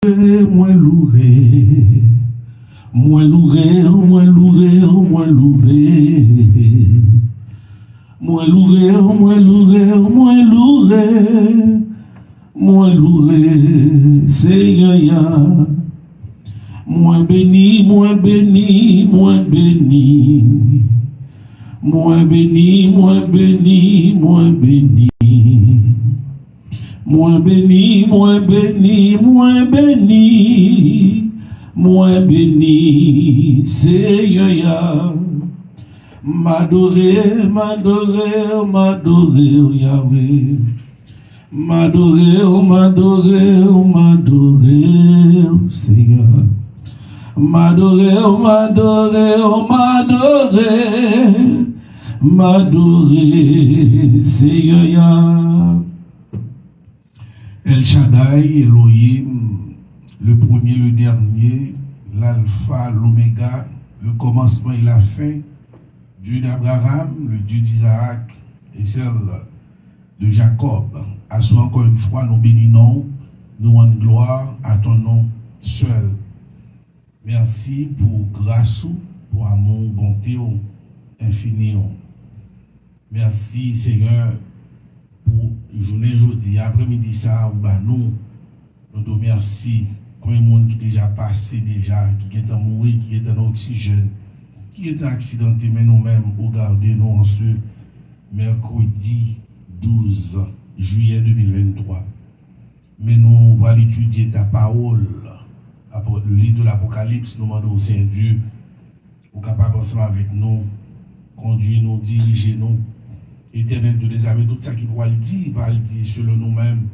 Moins loué, moins loué, moins loué, moins loué, moins loué, moins loué, moins loué, moins loué, Seigneur, moins béni, moins béni, moins béni, moins béni, moins béni, moins béni. Moins béni, moins béni, moins béni, moins béni, Seigneur. M'adorer, m'adorer, m'adorer, Yahweh. M'adorer, m'adorer, m'adorer, Seigneur. M'adorer, m'adorer, m'adorer, m'adorer, Seigneur. El Shaddai, Elohim, le premier, le dernier, l'alpha, l'oméga, le commencement et la fin, Dieu d'Abraham, le Dieu d'Isaac et celle de Jacob. À soi encore une fois, nous bénissons, nous rendons gloire à ton nom seul. Merci pour grâce, pour amour, bonté infini. Merci Seigneur pour journée aujourd'hui, après-midi ça, nous te remercions pour les monde qui déjà passé déjà, qui est en mourir, qui est en oxygène, qui est en accidenté, mais nous-mêmes, regardez-nous en ce mercredi 12 juillet 2023. Mais nous allons étudier ta parole, le livre de l'Apocalypse, nous demandons au Saint-Dieu, au capable ensemble avec nous, conduire-nous, diriger-nous. Éternel de les amis, tout ça qu'il va dire, il va le dire selon nous-mêmes,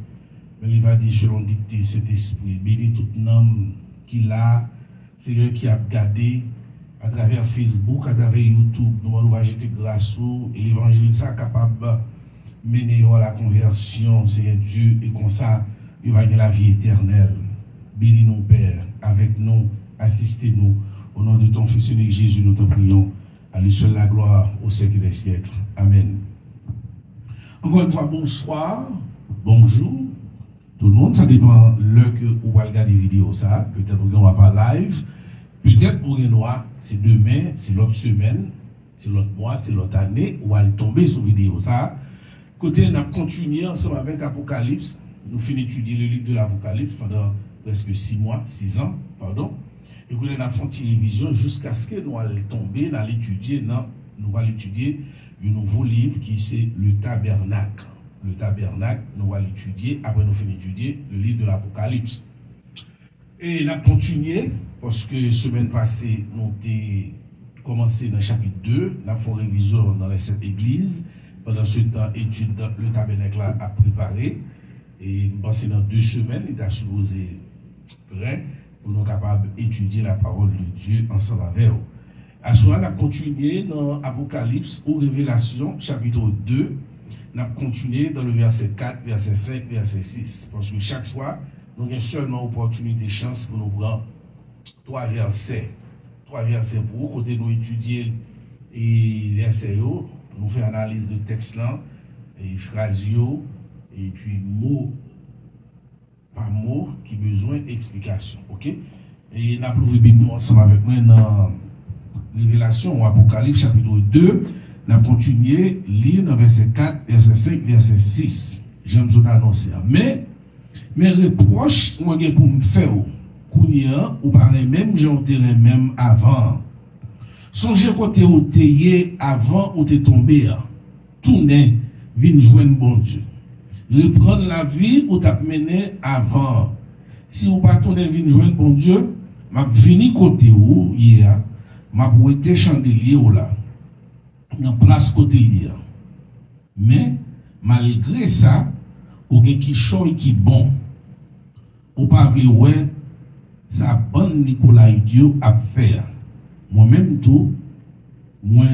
mais il va dire selon dicter cet esprit. Bénis tout homme qu'il a, Seigneur qui a gardé à travers Facebook, à travers YouTube. Nous allons jeter grâce et l'évangile ça capable de mener à la conversion, Seigneur Dieu, et comme ça, il va gagner la vie éternelle. Bénis nous, Père, avec nous, assistez-nous. Au nom de ton Fils unique Jésus, nous te prions. À lui seul la gloire au siècle des siècles. Amen. Encore une fois, bonsoir, bonjour, tout le monde, ça dépend l'heure que vous allez regarder la vidéo, ça, peut-être vous n'aurez pas live, peut-être vous n'aurez, c'est demain, c'est l'autre semaine, c'est l'autre mois, c'est l'autre année, vous allez tomber sur la vidéo, ça. Côté, on a continué ensemble avec Apocalypse, nous finissons d'étudier le livre de l'Apocalypse pendant presque 6 mois, 6 ans, pardon, et puis on a fait une révision jusqu'à ce que nous allons tomber, nous allons étudier, nous allons étudier un nouveau livre qui c'est le Tabernacle. Le Tabernacle, nous allons l'étudier, après nous finissons d'étudier le livre de l'Apocalypse. Et nous avons continué, parce que semaine passée, nous avons commencé dans le chapitre 2, nous avons fait une révision dans les 7 églises. Pendant ce temps, étude le Tabernacle a préparé. Et nous pensons dans 2 semaines, il a supposé prêt pour nous capables d'étudier la parole de Dieu ensemble avec vous. À ce moment, on a continué dans Apocalypse ou Révélation, chapitre 2. On a continué dans le verset 4, verset 5, verset 6. Parce que chaque fois, nous avons seulement opportunité, chance pour nous prendre 3 versets. 3 versets pour vous, côté nous étudier les versets, nous faisons analyse de texte là, et phrases, et puis mot par mot qui besoin d'explication. Ok? Et nous avons ouvert Bible ensemble avec moi dans Révélation ou Apocalypse chapitre 2, nous avons continué à lire dans verset 4, verset 5, verset 6. J'aime vous annoncer. Mais mes reproches, moi, pour me faire, ou par les mêmes, j'ai enterré même avant. Songez côté où t'es avant ou t'es tombé. Tourner, vin joindre bon Dieu. Reprendre la vie ou t'as mené avant. Si vous pas tourner, vin joindre bon Dieu, m'a vini côté où hier. Ma pour être chandelier ou là, dans place côté lié. Mais, malgré ça, ou qui chaud et qui bon, ou pas vu, ouais, ça bonne Nicolas Dieu à faire. Moi-même tout, moi,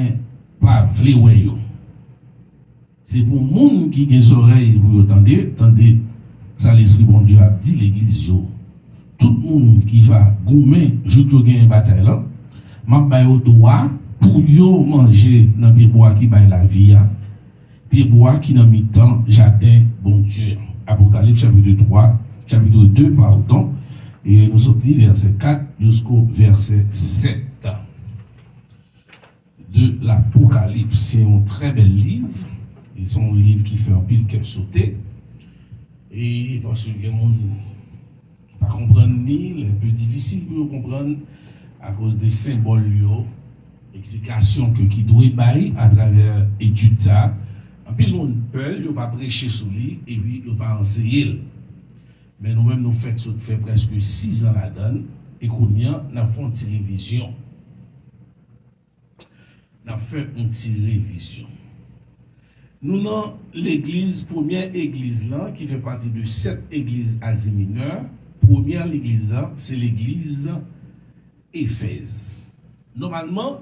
pas vle ouais yo. C'est pour monde qui a des oreilles pour entendre, attendez, ça l'esprit bon Dieu a dit l'église yo. Tout le monde qui va gommer, joue une bataille là. M'a bay au droit pour yo manger dans pied bois qui bay la vie, pied bois qui dans mi-temps jardin bon Dieu. Apocalypse chapitre 3, chapitre 2 pardon, Et nous sommes dit verset 4 jusqu'au verset 7 de l'Apocalypse. C'est un très bel livre. Et c'est un livre qui fait un pile cœur sauter. Et parce que les gens ne comprennent ni, c'est un peu difficile pour comprendre à cause des symboles, explications qui doivent bailler à travers l'étude ça. En plus, nous peur, ils n'ont pas prêché sur lui et puis ils n'ont pas enseigné. Mais nous-mêmes, nous faisons presque 6 ans là-dedans et qu'on y a, nous avons fait une révision. Nous avons fait une révision. Nous avons l'église, première église là, qui fait partie de 7 églises Asie mineure. Première église là, c'est l'église Éphèse. Normalement,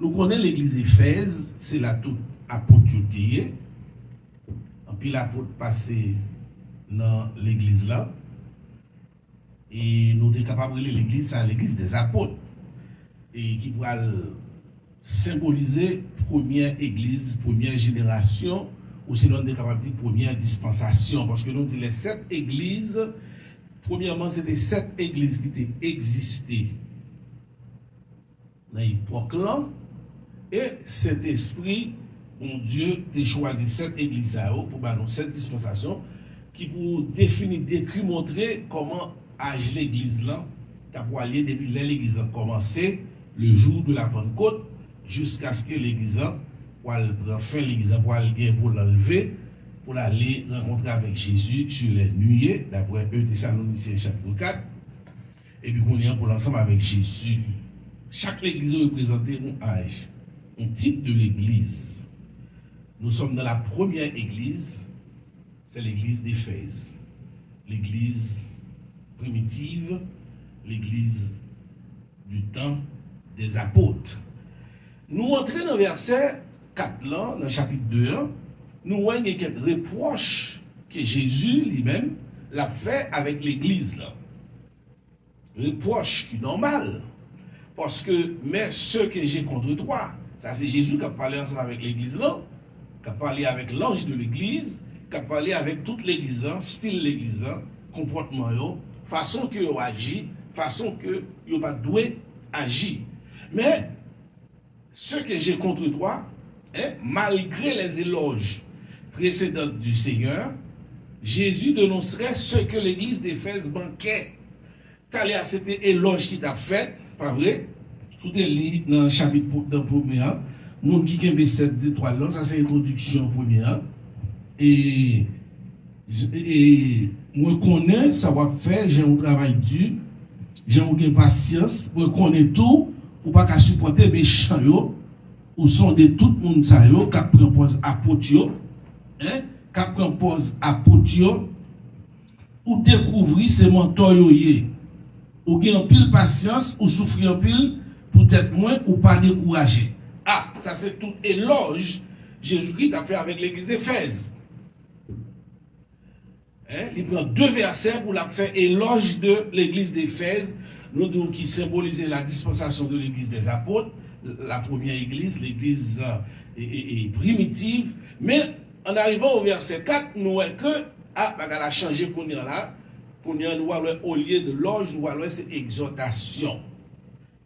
nous connaissons l'église d'Éphèse, c'est la toute apôtre. Et puis l'apôtre passé dans l'église là. Et nous sommes capables de l'église, c'est l'église des apôtres. Et qui va symboliser première église, première génération, ou sinon on est capable de dire première dispensation. Parce que nous disons les 7 églises, premièrement, c'était 7 églises qui existaient dans l'époque là. Et cet esprit, bon Dieu, a choisi 7 églises pour nous 7 dispensations qui pour définir, décrire, montrer comment agir l'église là, pour aller depuis l'église a commencé, le jour de la Pentecôte, jusqu'à ce que l'église là, pour prendre fin l'église pour aller pour l'enlever, pour aller rencontrer avec Jésus sur les nuées, d'après 1 Thessaloniciens chapitre 4, et puis qu'on est pour l'ensemble avec Jésus. Chaque église représente un âge, un type de l'église. Nous sommes dans la première église, c'est l'église d'Éphèse, l'église primitive, l'église du temps des apôtres. Nous entrons dans le verset 4 là, dans le chapitre 2, nous voyons quelques reproches que Jésus lui-même l'a fait avec l'église là. Reproches qui sont normales. Parce que, mais ce que j'ai contre toi, ça c'est Jésus qui a parlé ensemble avec l'église là, qui a parlé avec l'ange de l'église, qui a parlé avec toute l'église là, style l'église là, comportement yo, façon que yo agit, façon que yo pas doué agir. Mais ce que j'ai contre toi, malgré les éloges précédents du Seigneur, Jésus dénoncerait ce que l'église d'Éphèse manquait. T'as à cet éloge qui t'a fait, pas vrai? Tout est lu dans le chapitre d'un premier. Mon qui a 7 étoiles là, ça c'est l'introduction première. Et moi connais, ça va faire, j'ai un travail dur, j'ai une patience, moi connais tout, pour pas qu'à supporter mes chants, ou sont de tout le monde ça yo, qui propose apôtre yo, qui propose apôtre yo, ou découvrir ces mentors yo yé. Ou gagne en pile patience, ou souffrir en pile, peut-être moins, ou pas décourager. Ah, ça c'est tout éloge Jésus-Christ a fait avec l'église d'Éphèse. Il prend 2 versets pour la faire éloge de l'église d'Éphèse, nous disons qui symbolisait la dispensation de l'église des apôtres, la première église, l'église primitive. Mais en arrivant au verset 4, nous voyons que, elle a changé pour nous là. Pour nous, au lieu de loge, nous allons c'est exhortation.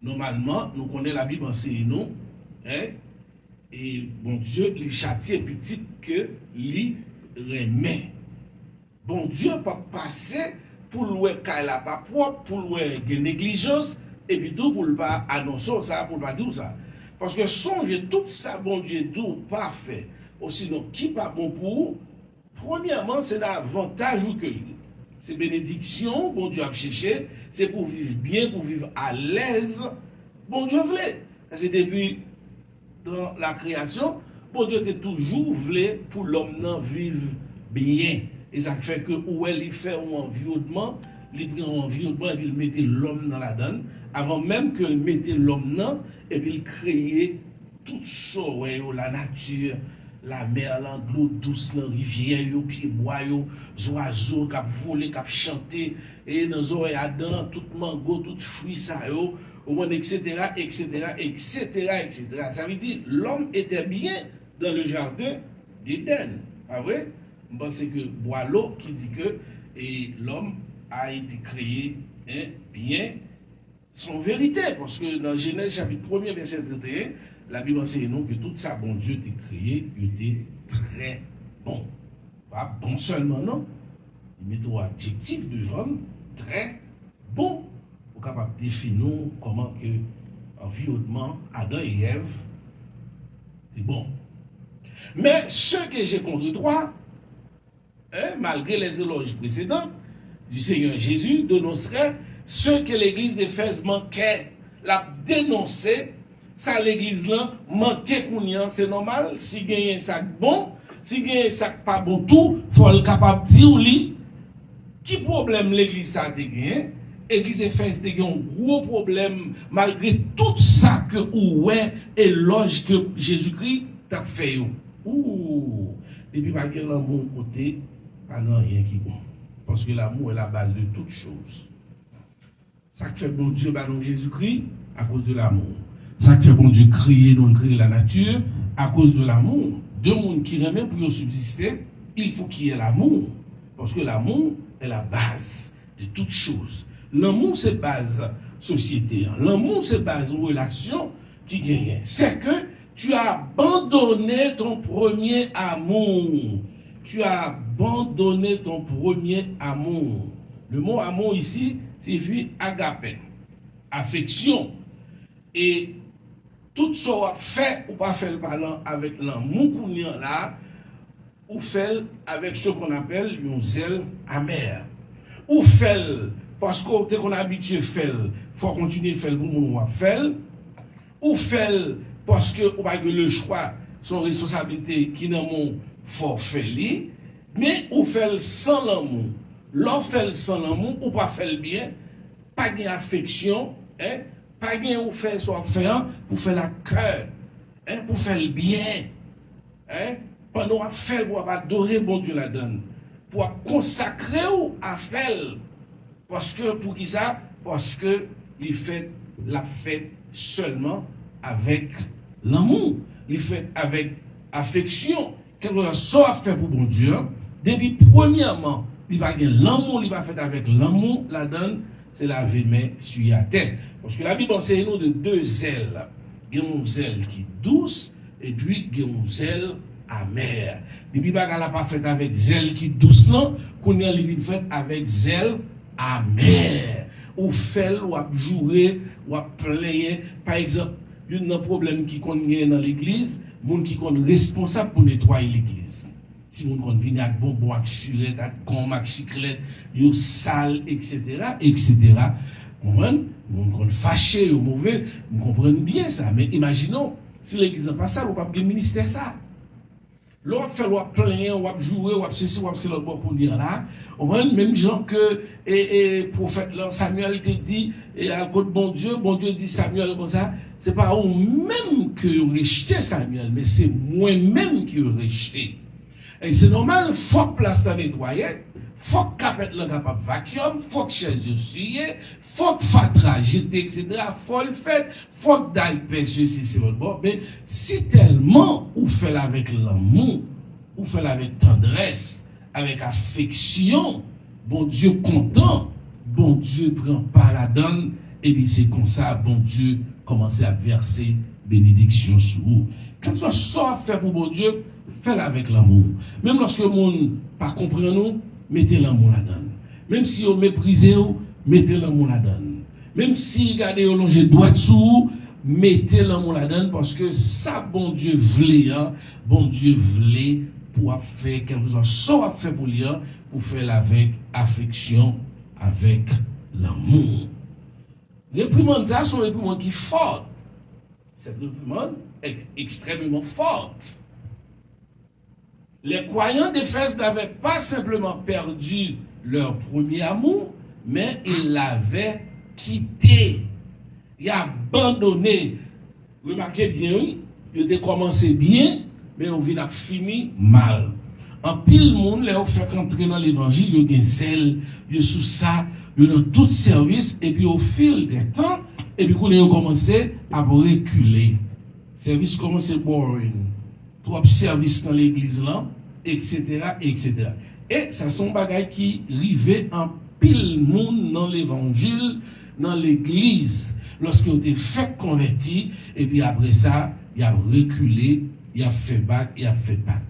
Normalement, nous connaissons la Bible enseigne nous, et bon Dieu, il châtie petit que lui remet. Bon Dieu pas passer pour louer qu'elle n'a pas propre, pour louer une négligence, et puis tout pour ne pas annoncer ça, pour ne pas dire ça. Parce que songez tout ça, bon Dieu, tout parfait. Ou sinon, qui pas bon pour vous? Premièrement, c'est l'avantage que c'est bénédiction, bon Dieu a cherché, c'est pour vivre bien, pour vivre à l'aise. Bon Dieu voulait. C'est depuis dans la création, bon Dieu était toujours voulu pour l'homme vivre bien. Et ça fait que où il fait un environnement, il prend un environnement et il mettait l'homme dans la donne, avant même qu'il mette l'homme dans, et puis il créait tout ça, la nature, la mer, l'eau douce, la rivière, les pieds bois, les oiseaux qui volent, qui chantent, et dans les oreilles Adam, tout mango, tout fruit, ça, etc., etc., etc., etc. Ça veut dire l'homme était bien dans le jardin d'Éden. Pas vrai? Je pense que Boileau qui dit que l'homme a été créé bien son vérité. Parce que dans Genèse chapitre 1er, verset 31, la Bible enseigne nous que tout ça, bon Dieu t'a créé, il était très bon. Pas bon seulement, non. Il met un adjectif devant, très bon. Pour capable de définir comment que l'environnement, Adam et Ève, c'est bon. Mais ce que j'ai contre toi, malgré les éloges précédents du Seigneur Jésus, dénoncerait ce que l'église d'Éphèse manquait, l'a dénoncé, ça l'église là manquait qu'on c'est normal, si gagne un sac bon, si gagne un sac pas bon tout, faut le capable de dire lui, qui problème l'église a gagné, l'église d'Éphèse a un gros problème, malgré tout ça que ouais, éloge que Jésus-Christ t'a fait. Ouh, et puis pas que l'amour côté, pas rien qui bon. Parce que l'amour est la base de toutes choses. Ça fait bon Dieu, dans Jésus-Christ, à cause de l'amour. Ça fait bon Dieu créer la nature, à cause de l'amour. Deux mondes qui remettent pour subsister, il faut qu'il y ait l'amour. Parce que l'amour est la base de toutes choses. L'amour, c'est base société. L'amour, c'est base relation qui gagne. C'est que tu as abandonné ton premier amour. Tu as abandonné ton premier amour. Le mot amour ici signifie agapé, affection. Et tout ce qu'on fait ou pas fait parlant avec l'amour qu'on y a là, ou fait avec ce qu'on appelle un zèle amer. Ou fait parce qu'on a habitué à faire, il faut continuer à faire pour nous faire. Ou fait parce que le choix, son responsabilité qui n'a mon forfait, mais ou fait sans l'amour. L'on fait sans l'amour, ou pas fait le bien, pas d'affection, pas de ou faire soit faire pour faire la cœur, pour faire le bien. Pendant à faire pour adorer bon Dieu la donne, pour consacrer ou à faire. Parce que pour qui ça? Parce que il fait la fête seulement avec l'amour. Il fait avec affection. Quelque chose à faire pour bon Dieu. Depuis premièrement, il va gagner l'amour, il va faire avec l'amour, la donne, c'est la vie mais sur la tête. Parce que la Bible enseigne nous de deux zèles. Il y a une zèle qui est douce et puis il y a une zèle amère. Et puis il n'a pas fait avec zèle qui est douce, non, qu'on a fait avec zèle amère. Ou fait, ou à jouer, ou à plaire. Par exemple, il y a un problème qui est dans l'église, monde qui est responsable pour nettoyer l'église. Si on vient avec bonbons, avec surette, avec gomme, avec chiclette, yo sale, etc., etc. On est fâché, ou mauvais, on comprend bien ça. Mais imaginons, si l'église n'est pas ça, on va pas le ministère ça. L'on fait, on plaigner, on jouer, on ceci, on c'est le bon pour dire là. On voit même gens que le prophète Samuel te dit, et à côté bon Dieu dit Samuel comme ça. C'est pas eux-mêmes qui ont rejeté Samuel, mais c'est moi-même qui ai rejeté. Et c'est normal, il faut que place à nettoyer, faut que capette le capable vacuum, faut que chaise suyer, faut que fatra jeter, etc. Faut le faire, faut que d'aller ceci, c'est votre bon. Mais si tellement vous faites avec l'amour, vous faites avec tendresse, avec affection, bon Dieu content, bon Dieu prend pas la donne, et puis c'est comme ça, bon Dieu commence à verser bénédiction sur vous. Quand ça soit fait pour bon Dieu, faites avec l'amour. Même lorsque le monde ne comprend pas nous, mettez l'amour là-dedans. Même si vous méprisez, mettez l'amour là-dedans. Même si vous regardez au longer droit dessous, mettez l'amour là-dedans parce que ça, bon Dieu voulait, bon Dieu voulait pour faire quelque chose, soit fait pour lui, pour faire avec affection, avec l'amour. Les réprimandes, ça sont des réprimandes qui sont fortes. Cette réprimande est extrêmement forte. Les croyants d'Éphèse n'avaient pas simplement perdu leur premier amour, mais ils l'avaient quitté. Ils abandonné. Remarquez bien, ils ont commencé bien, mais on vient fini mal. En pile monde, les ont fait entrer dans l'évangile, ils ont un zèle, ils sont sous ça, ils ont tout service, et puis au fil des temps, et puis ils ont commencé à reculer. Service commence à boring. Trop service dans l'église là, etc., etc. Et ça sont bagailles qui arrivaient en pile monde dans l'évangile, dans l'église, lorsqu'ils ont été fait convertis, et puis après ça, il a reculé, il a fait bac, il a fait bac.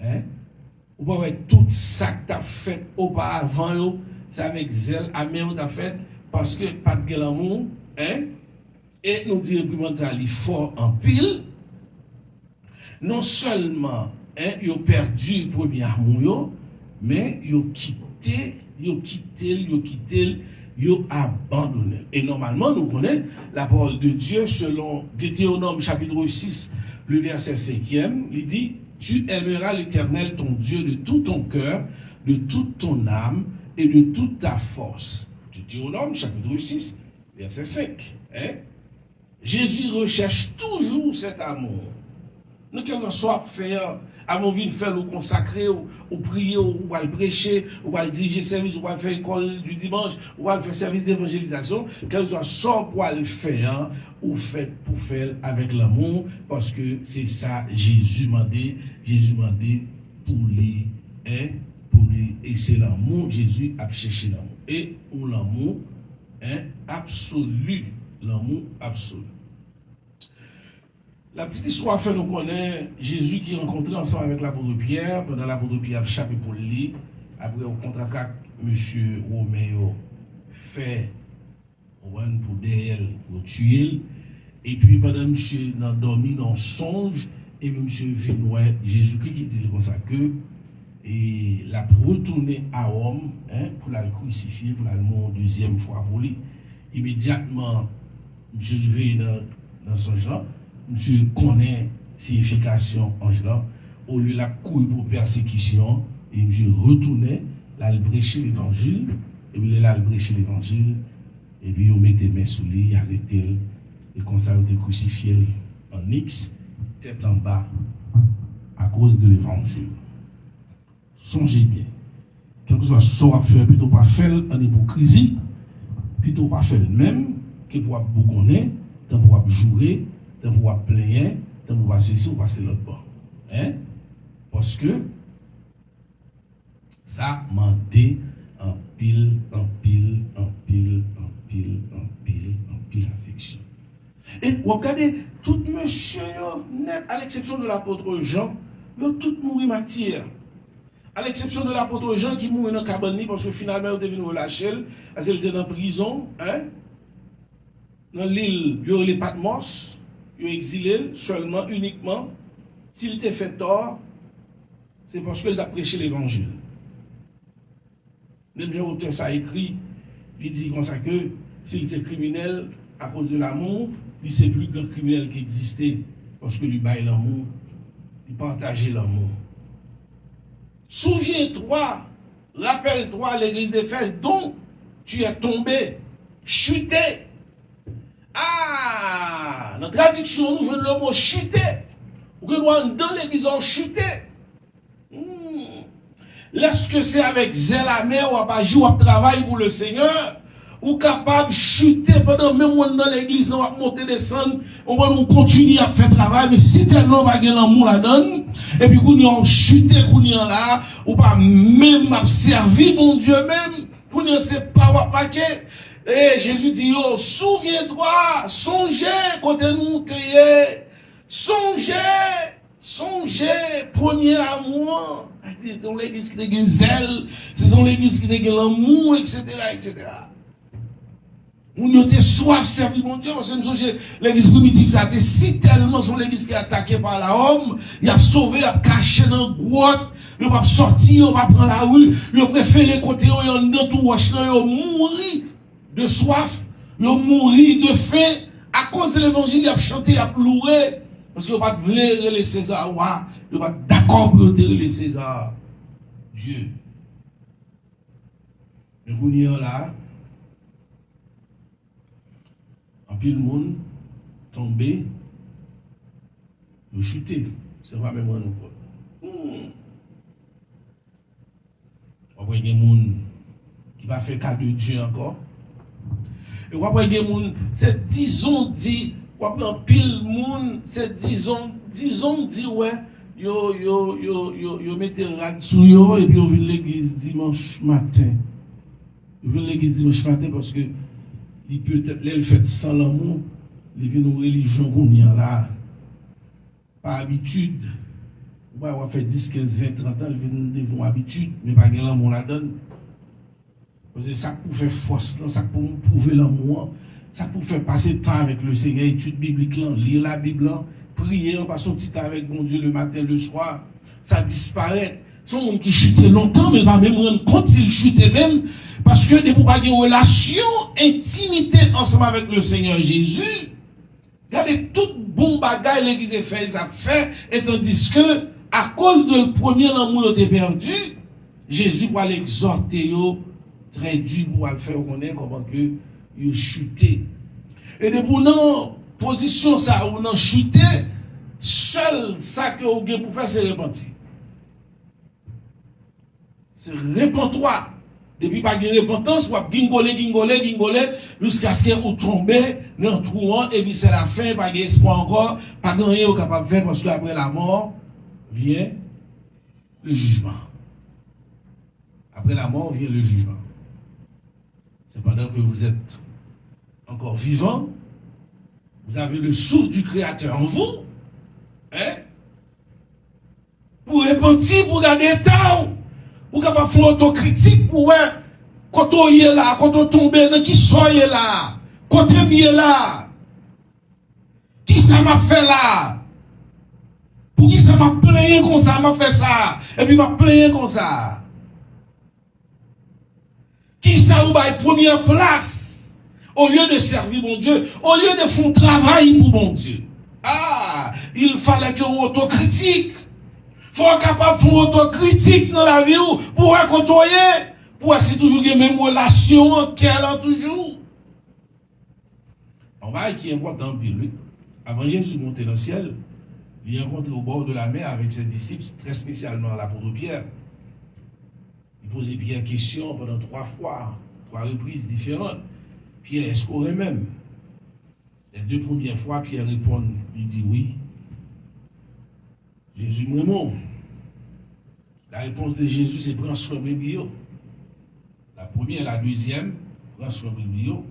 Hein? Vous pouvez tout ça que tu as fait auparavant, c'est avec zèle, amen, tu as fait, parce que pas de l'amour, hein? Et nous disons que il fort en pile. Non seulement ils ont perdu le premier amour, mais ils ont quitté, ils ont abandonné. Et normalement, nous connaissons la parole de Dieu selon Deutéronome chapitre 6, le verset 5e. Il dit, tu aimeras l'Éternel ton Dieu de tout ton cœur, de toute ton âme et de toute ta force. Deutéronome chapitre 6, verset 5. Hein? Jésus recherche toujours cet amour. Nous, quel que soit faire, à mon vie, faire ou consacrer, ou prier, ou aller prêcher, ou aller diriger service, ou aller faire école du dimanche, ou aller faire service d'évangélisation, quel que soit pour aller faire, ou fait pour faire avec l'amour, parce que c'est ça, Jésus m'a dit pour lui, et c'est l'amour, Jésus a cherché l'amour. Et pour l'amour, absolu, l'amour absolu. La petite histoire fait nous connaît Jésus qui rencontrait ensemble avec l'apôtre Pierre, pendant l'apôtre Pierre chapé pour lui, après au contre-attaque, M. Roméo fait pour derrière, pour tuer, et puis pendant M. n'a dormi dans songe, et puis M. Vinois, Jésus-Christ qui dit comme ça que, et l'a retourné à Rome, pour la crucifier, pour la mourir deuxième fois pour lui. Immédiatement, M. arrivé dans son genre, monsieur connaît la signification en cela, au lieu de la couille pour persécution, et monsieur retournait, là, il prêchait l'évangile, et puis là, il prêchait l'évangile, et puis il mettait mes sous lui, il arrêtait, et comme ça, il était crucifié en X, tête en bas, à cause de l'évangile. Songez bien, quel que soit ce qu'on va faire, plutôt pas faire en hypocrisie, plutôt pas faire le même, que pour vous connaître, pour jouer, de pouvoir plaindre, de pouvoir ceci ou passer l'autre bord. Hein? Parce que ça m'a dit en pile affection. Et regardez, tout monsieur, net, à l'exception de l'apôtre Jean, ils ont tout mouru matière. À l'exception de l'apôtre Jean qui mourit dans la cabane parce que finalement il est devenu relâché, parce qu'il était dans la prison, hein? Dans l'île, il y aurait les Patmos. Il est exilé seulement, uniquement, s'il était fait tort, c'est parce qu'il a prêché l'évangile. Le bien auteur ça a écrit, il dit comme ça que s'il était criminel à cause de l'amour, il c'est plus qu'un criminel qui existait parce que lui baille l'amour, il partageait l'amour. Souviens-toi, rappelle-toi l'église d'Éphèse dont tu es tombé, chuté. Ah, dans la traduction, nous venons le mot chuter. Ou que nous dans l'église, on chuter. Lorsque c'est avec zèle amer, ou à jouer, ou à travailler pour le Seigneur, ou capable de chuter pendant même dans l'église, on va monter, descendre, on va nous continuer à faire travail, mais si tellement on va gagner l'amour là-dedans, et puis qu'on y a chuté, qu'on y a là, ou pas même servir mon Dieu même, qu'on y a c'est pas ou paquet. Et Jésus dit, oh, souviens-toi, songez, quand nous criez, songez, premier amour. C'est dans l'église qui a zèle, c'est dans l'église qui a l'amour, etc., etc. On y a soif servir mon Dieu, parce que nous sommes l'église primitive, ça a été si tellement sur l'église qui est attaquée par la homme, il a sauvé, il a caché dans le grotte, il va sortir, il va prendre la rue, il a préféré côté, il a dans tout wash, il a mourir de soif, il a mourir de faim, à cause de l'évangile, il a chanté, il a pleuré, parce qu'il va pas vouloir les César, il va d'accord pour les César, Dieu. Mais vous n'y êtes là, en pile monde, tombé, nous chuter, c'est pas même moi non plus. On voit des gens qui va faire cas de Dieu encore. Et on voit des gens, c'est disons dit, on voit pile monde, c'est disons dit ouais, yo mettez rad sous yo et puis on vient l'église dimanche matin. Je viens à l'église dimanche matin parce que il peut-être là, il fait sans l'amour, il vient une religion qu'on y a là. Par habitude, on va faire 10, 15, 20, 30 ans, il vient devant habitude, mais pas de l'amour la donne. C'est ça pour faire force, ça pour prouver l'amour, ça pour faire passer le temps avec le Seigneur, étude biblique, lire la Bible, prier, on passe son petit temps avec mon Dieu le matin, le soir, ça disparaît. Son monde qui chutait longtemps, mais il va même rendre compte s'il chutait même, parce que des pas une relation, intimité ensemble avec le Seigneur Jésus. Regardez, toute bon bagaille l'église a fait, ça fait, et tandis que, à cause de le premier amour qui était perdu, Jésus va l'exhorter, très dur pour le faire connaître comment que il chuté. Et de pour non position ça ou non chuté, seul ça que vous avez pour faire c'est repentir. C'est repens-toi. Depuis pas de repentance, vous guingoler, jusqu'à ce que vous tombez dans le trou, et puis c'est la fin, pas d'espoir encore, pas de rien capable de faire, parce qu'après la mort, vient le jugement. Après la mort, vient le jugement. C'est pendant que vous êtes encore vivant, vous avez le souffle du Créateur en vous, hein? Pour repentir, pour garder le temps, pour capable faire autocritique, pour quand on est là, quand on tombe, qui soyez là, quand on est là, qui ça m'a fait là, pour qui ça m'a plaigné comme ça, m'a fait ça, et puis m'a plaigné comme ça. Qui ça ou va être première place au lieu de servir mon Dieu, au lieu de faire un travail pour mon Dieu. Ah, il fallait qu'on autocritique. Il faut être capable de faire autocritique dans la vie pour côtoyer, pour essayer toujours les mêmes relations qu'elle a toujours. On va qui est important pour lui. Avant Jésus de monter dans le ciel, il est rencontré au bord de la mer avec ses disciples, très spécialement l'apôtre Pierre. Il posait Pierre question pendant 3 reprises différentes. Pierre escorait même. Les 2 premières fois, Pierre répond, il dit oui. Jésus m'aime. La réponse de Jésus, c'est prends soin de bio. La première et la deuxième, prends soin de bio.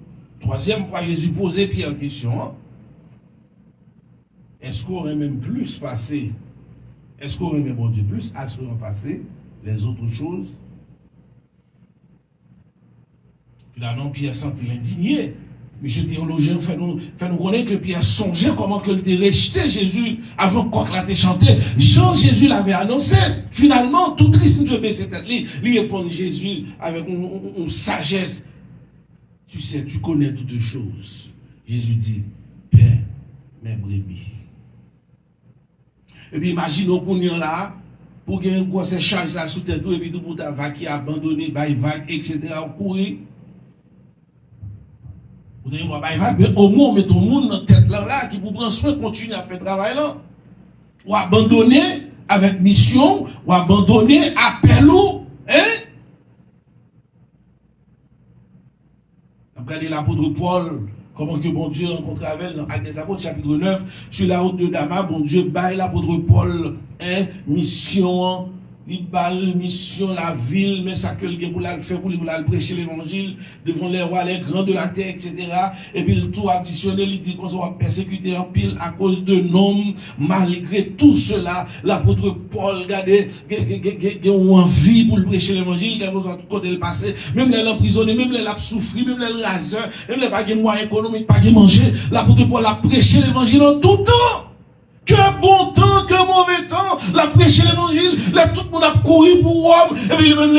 3e fois, Jésus posait Pierre question. Est-ce qu'on aurait même plus passé? Est-ce qu'on aurait même bon Dieu plus à ce qu'on a passé les autres choses? Finalement, Pierre sentit l'indigné. Monsieur théologien fait nous connaître que Pierre songeait comment qu'il était rejeté Jésus avant qu'on l'a chanté. Jean Jésus l'avait annoncé. Finalement, tout Christ nous a baissé tête. Lui répond Jésus avec une sagesse. Tu sais, tu connais toutes les choses. Jésus dit, Père, mes brebis. Et puis imaginons qu'on est là, pour qu'il y ait une grosse charge sous tête, et puis tout le monde va qui a abandonné, vague, etc., courir. Vous devez voir, mais au moins, on met ton monde dans la tête là, qui vous prend soin, continue à faire travail là. Ou abandonner avec mission, ou abandonner appel ou, hein? Regardez l'apôtre Paul, comment que bon Dieu rencontre avec dans Actes des Apôtres, chapitre 9, sur la route de Damas, bon Dieu baille l'apôtre Paul, hein, mission, il balle mission, la ville, mais ça que le pour la faire, pour la prêcher l'évangile devant les rois, les grands de la terre, etc. Et puis le tout additionné, il dit qu'on va persécuter en pile à cause de noms. Malgré tout cela, l'apôtre Paul, regardez, il a envie pour le prêcher l'évangile, il a besoin de côté le passé, même les emprisonnés, même les l'a souffri, même les raseurs, même les pas de moyens économiques, pas de manger, l'apôtre Paul a prêché l'évangile en tout temps. Que bon temps, que mauvais temps, la prêcher l'évangile, tout le monde a couru pour Rome, et puis même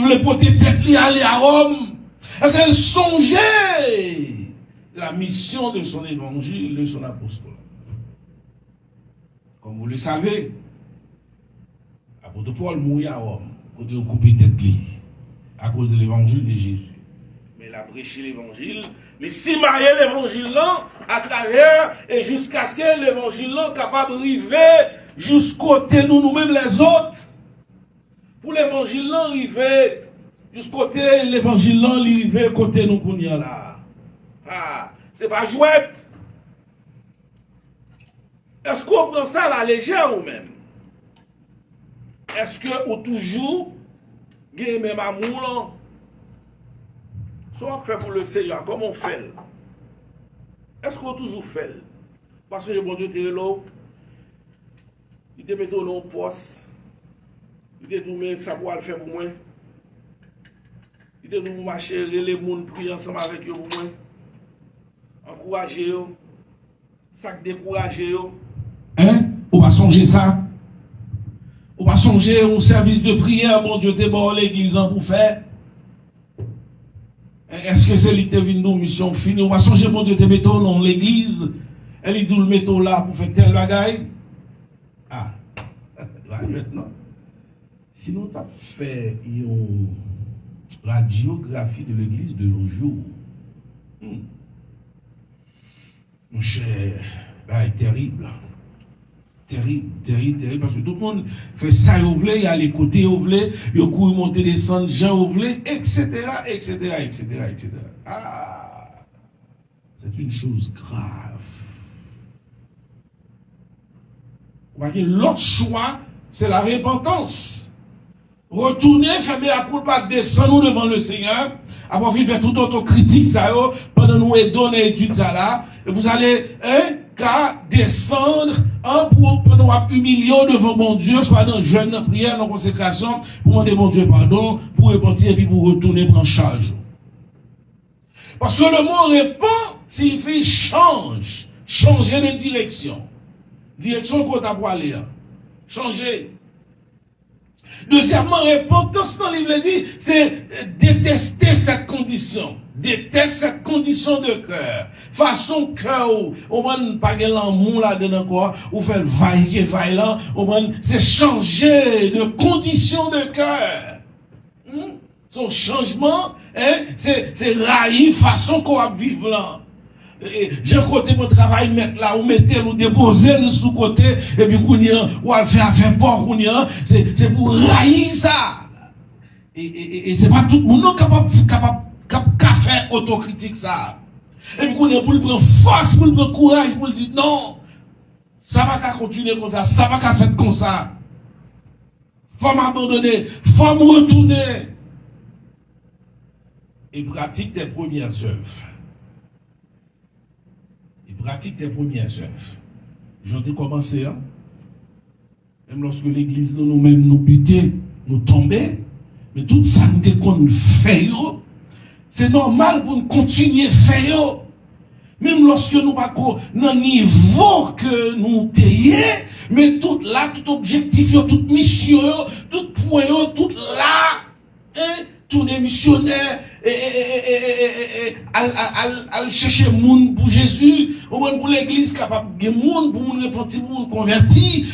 les potés tête li aller à Rome. Parce qu'elle songeait la mission de son évangile, de son apostolat. Comme vous le savez, l'apôtre Paul mourit à Rome, côté au coupé tête li, à cause de l'évangile de Jésus. Mais il a prêché l'évangile, mais si marier l'évangile là, à travers, et jusqu'à ce que l'évangile là capable d'arriver jusqu'au côté nous-mêmes les autres. Pour l'évangile là arriver jusqu'au côté l'évangile là arriver côté nous qu'on y a là. Ah, c'est pas jouette. Est-ce qu'on prend ça à la légère ou même? Est-ce que ou toujours gagne même amour là? Soit on fait pour le Seigneur, comment on fait? Est-ce qu'on toujours fait? Parce que le bon Dieu t'es là, il te met dans le poste, il te dit ça pour le faire pour moi. Il te dit pour marcher, les gens prier ensemble avec eux pour moi. Encourager eux, ça décourager eux. Hein? On va songer ça. On va songer au service de prière, bon Dieu t'es bon l'église pour faire. Est-ce que c'est l'État mission finie? On va songer, bon Dieu t'es mettons dans l'église. Elle dit le mettons là pour faire tel bagaille. Ah, maintenant. Sinon, tu as fait une radiographie de l'église de nos jours. Mon cher, c'est terrible. Terrible, parce que tout le monde fait ça, il y a les côtés, il y a couru, monter, descendre, gens, etc. Ah, c'est une chose grave. L'autre choix, c'est la repentance. Retourner, faire la culpa, descendre devant le Seigneur, avoir fait faire tout autocritique, ça, pendant nous donner étude ça là, et vous allez, qu'à descendre, pour nous humilier devant mon Dieu, soit dans jeûne, dans prière, dans consécration, pour demander mon Dieu pardon, pour repentir et puis pour retourner prendre charge. Parce que le mot répand signifie change, changer de direction. Direction qu'on t'a pour aller. Changer. Deuxièmement, repentance dans le livre dit, c'est détester cette condition. Déteste cette condition de cœur. Façon cœur, on va pas gagner l'amour là-dedans encore, ou faire vailler là, c'est changer de condition de cœur. Son changement, c'est railler façon qu'on va vivre là. J'ai côté mon travail mettre là ou mettez nous déposer le sous côté et puis ou à faire port c'est pour railler ça et c'est pas tout le monde capable faire autocritique ça et puis pour le prendre force pour le prendre courage pour le dire non ça va pas continuer comme ça va pas faire comme ça faut m'abandonner faut me retourner et pratique tes premières œuvres. Pratique tes premières œuvres. J'en ai commencé, hein? Même lorsque l'église nous-mêmes nous butait, nous tombait, mais tout ça nous fait, c'est normal pour nous continuer à faire. Même lorsque nous pas dans le niveau que nous taillons, mais tout là, tout objectif, toute mission, tout point, tout là, tous les missionnaires, à chercher monde pour Jésus, pour l'église capable de monde, pour nous repentir, pour nous convertir,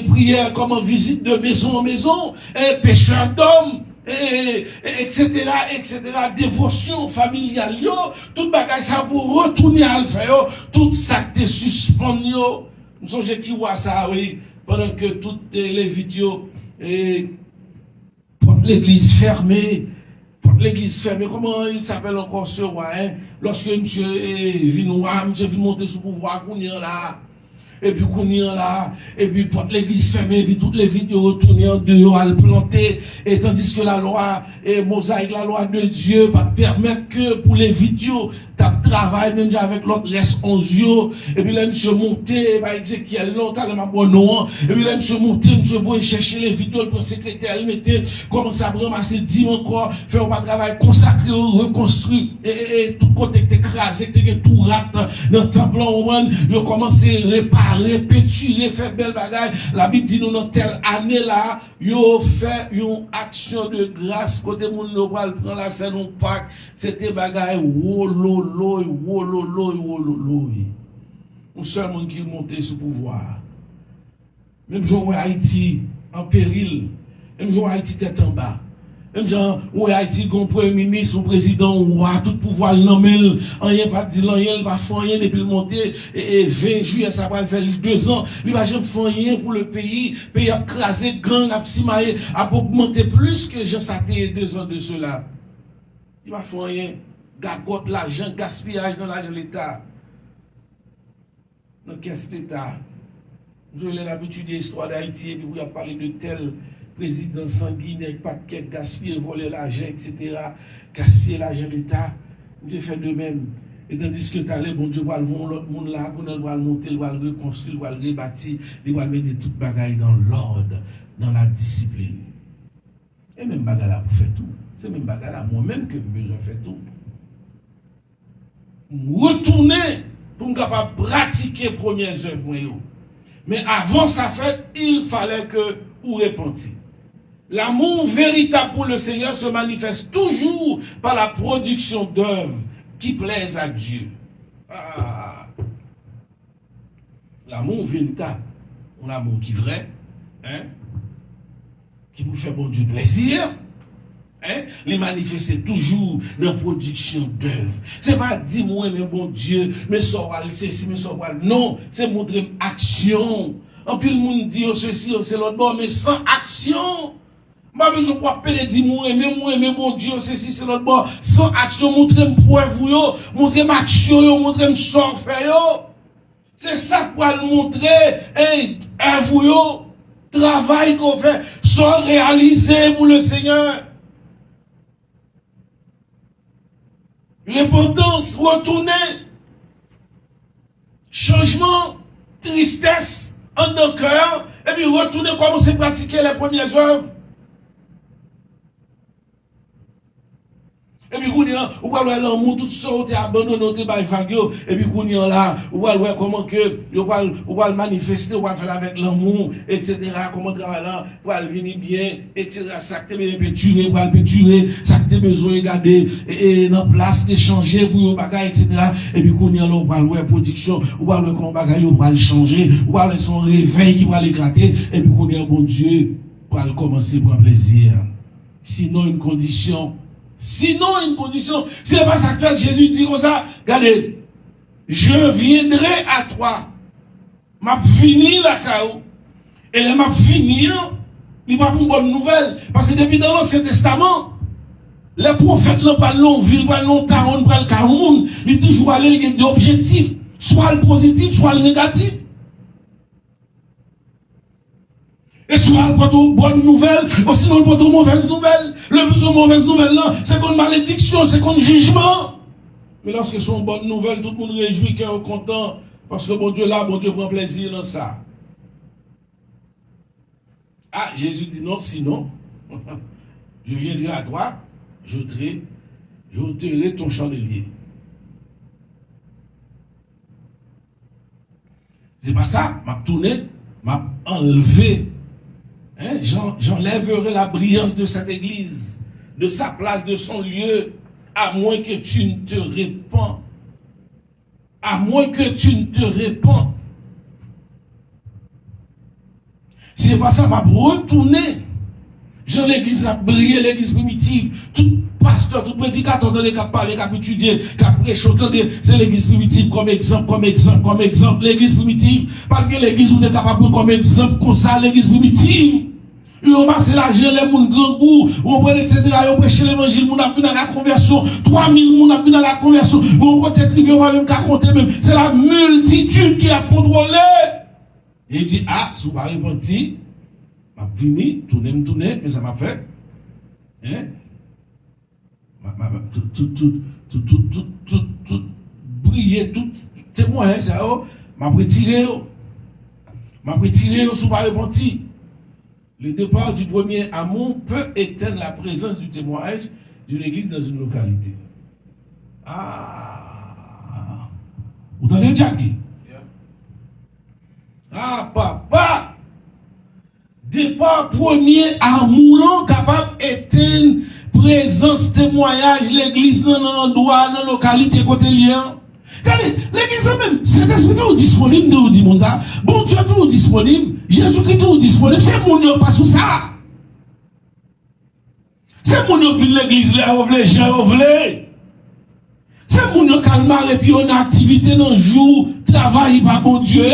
prière comme en visite de maison en maison, pécheur d'hommes, etc., dévotion familiale, tout bagage ça pour retourner à le faire, tout ça te suspendu, nous sommes qui voient ça, oui, pendant que toutes les vidéos, l'église fermée, comment il s'appelle encore ce roi, lorsque monsieur vient monter sous pouvoir, qu'on y est là, et puis qu'on y est là, et puis porte l'église fermée, et puis toutes les vidéos retournées en dehors à le planter, et tandis que la loi, mosaïque, la loi de Dieu, va permettre que pour les vidéos, travail, même avec l'autre reste 11 jours, et puis là, monsieur monté, bah, Ézéchiel, non, t'as le bon et puis là, monsieur monté, monsieur voit chercher les vidéos, le secrétaire, il mettait, commence à ramasser 10 encore, faire un travail consacré, reconstruit, et tout côté que écrasé, que tout rate, dans le temple, il commence à réparer, péturer, faire belle bagaille. La Bible dit, nous, dans telle année là, yo fait une action de grâce, côté mon local, prend la scène, on Pâques, c'était bagaille, wololo. Un seul monde qui montait sous pouvoir. Même jour où Haïti en péril, même jour où Haïti tête en bas. Même genre où Haïti comme premier ministre ou président ou tout pouvoir l'emmène, rien pas dire rien, pas faire rien depuis le monter et 20 juillet ça va faire 2 ans, il va jamais faire rien pour le pays a crasé gang a simailler a augmenté plus que Jean Saté 2 ans de cela. Il va faire rien. Gagote l'argent, gaspillage dans l'argent de l'État. Dans qu'est-ce l'État? Vous avez l'habitude de l'histoire d'Haïti et puis vous avez parlé de tel président sanguinaire, pas de quête, gaspiller, voler l'argent, etc. Gaspiller l'argent de l'État. Je fais de même. Et tandis que tu as bon Dieu va le l'autre monde là, qu'on va le monter, il va le reconstruire, il va le rebâtir, il va mettre toute bagaille dans l'ordre, dans la discipline. Et même bagaille là pour faire tout. C'est même bagaille là, moi-même que j'ai besoin de faire tout. Retourner pour me capable pratiquer les premières œuvres. Mais avant sa fête, il fallait que vous repentiez. L'amour véritable pour le Seigneur se manifeste toujours par la production d'œuvres qui plaisent à Dieu. Ah. L'amour véritable, un amour qui est vrai, hein, qui vous fait bon Dieu plaisir, hein, les manifester toujours dans la production d'œuvres. Ce n'est pas dire moi mais bon Dieu, mais ça va le ceci, mais ça va le. Non, c'est montrer action. En plus, le monde dit ceci, c'est l'autre bord, mais sans action. Pas besoin de appeler dire moi mais mon Dieu, ceci, c'est l'autre bord. Sans action, montrer pour vous, montrer ma action, montrer sort faire. C'est ça qu'on va montrer, et vous, travail qu'on fait, soit réalisé pour le Seigneur. Repentance, retourner, changement, tristesse en nos cœurs, et puis retourner commencer à pratiquer les premières œuvres. Et puis, on va voir l'amour, tout ça, on a abandonné, on a vague, et puis, on est là, on va voir comment que, on va le manifester, on va faire avec l'amour, etc., comment travailler là, pour venir bien, etc., ça que tu peux tuer, pour le tuer, ça que tu as besoin de garder, et dans place, d'échanger pour le bagage, etc., et puis, on est là, on va voir production, on va voir comment bagage, on va le changer, on va voir son réveil qui va l'éclater, et puis, on est bon Dieu, pour le commencer pour un plaisir. Sinon, une condition, c'est pas ça que Jésus dit comme ça. Regardez, je viendrai à toi. M'a fini la chaos. Et là, m'a fini, il va pour une bonne nouvelle. Parce que depuis dans l'Ancien Testament, les prophètes n'ont pas long vie, pas long taron, pas le caroun. Ils toujours allés avec des objectifs, soit le positif, soit le négatif. Et soit pour une bonne nouvelle, ou sinon pour une mauvaise nouvelle. Le plus de mauvaise nouvelle, c'est une malédiction, c'est un jugement. Mais lorsque c'est une bonne nouvelle, tout le monde réjouit, qui est content, parce que bon Dieu là, bon Dieu prend plaisir dans ça. Ah, Jésus dit non, sinon, je viendrai à toi, j'ôterai ton chandelier. C'est pas ça, m'a tourné, m'a enlevé. Hein, j'enlèverai la brillance de cette église, de sa place, de son lieu, à moins que tu ne te répands. À moins que tu ne te répands. Si c'est pas ça, m'a retourné. Jean l'église a brillé, l'église primitive. Tout pasteur, tout prédicateur, qui a parlé, qui a étudié, qui a prêché, c'est l'église primitive comme exemple. L'église primitive, pas que l'église où on est capable comme exemple, comme ça, l'église primitive. Ils ont passé l'argent, les gens grand goût, on prend, etc. Ils ont prêché l'évangile, on a vu dans la conversion, 3000 on a vu dans la conversion, on peut écrire, on va même qu'à compter même. C'est la multitude qui a contrôlé. Et il dit, ah, si vous n'avez pas repenti, m'a fini, tourner, mais ça m'a fait. Hein? Tout briller, tout témoin, ça, m'a retiré, si vous n'avez pas repenti. Le départ du premier amour peut éteindre la présence du témoignage d'une église dans une localité. Ah, vous entendez Jackie? Ah, papa! Départ premier amour capable d'éteindre présence témoignage l'église dans l'endroit, dans la localité côté lien. Regardez, l'église même, c'est l'esprit qui est disponible de vous dire, bon Dieu est disponible, Jésus-Christ est disponible, c'est mon Dieu pas sous ça. C'est mon Dieu qui l'église, les gens veulent. C'est mon Dieu qui a marre et puis on a activité dans le jour, travail par bon Dieu.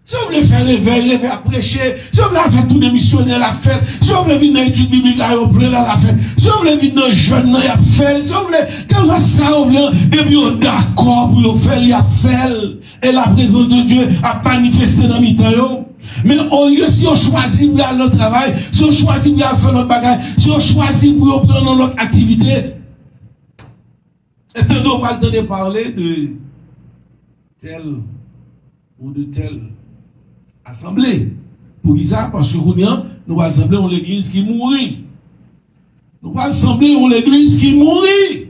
Si on veut faire réveil, à prêcher, si on veut faire tous les missionnaires à faire, si on veut venir dans l'étude biblique à la faire, si on veut venir dans les jeunes à faire, si on veut, quand ça on veut, et puis on est d'accord pour faire, il a fait, et la présence de Dieu a manifesté dans le temps. Mais au lieu, si on choisit pour aller notre travail, si on choisit pour aller faire notre bagage, si on choisit pour prendre notre activité, et tant qu'on va entendre parler de telle ou de telle assemblée. Pour qui ça? Parce que nous allons assembler en l'église qui mourit. Nous allons assembler en l'église qui mourit.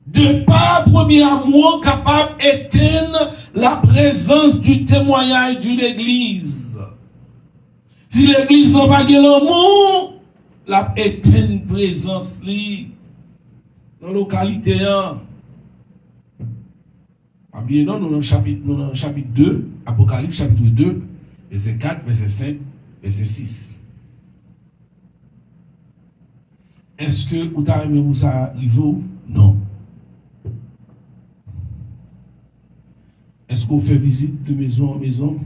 De pas premier amour capable d'éteindre la présence du témoignage d'une église. Si l'église n'a pas de l'amour, la éteint présence dans la localité. Ah bien non, nous dans le chapitre 2, Apocalypse chapitre 2, verset 4, verset 5, verset 6. Est-ce que vous avez aimé ça arriver? Non. Est-ce qu'on fait visite de maison en maison?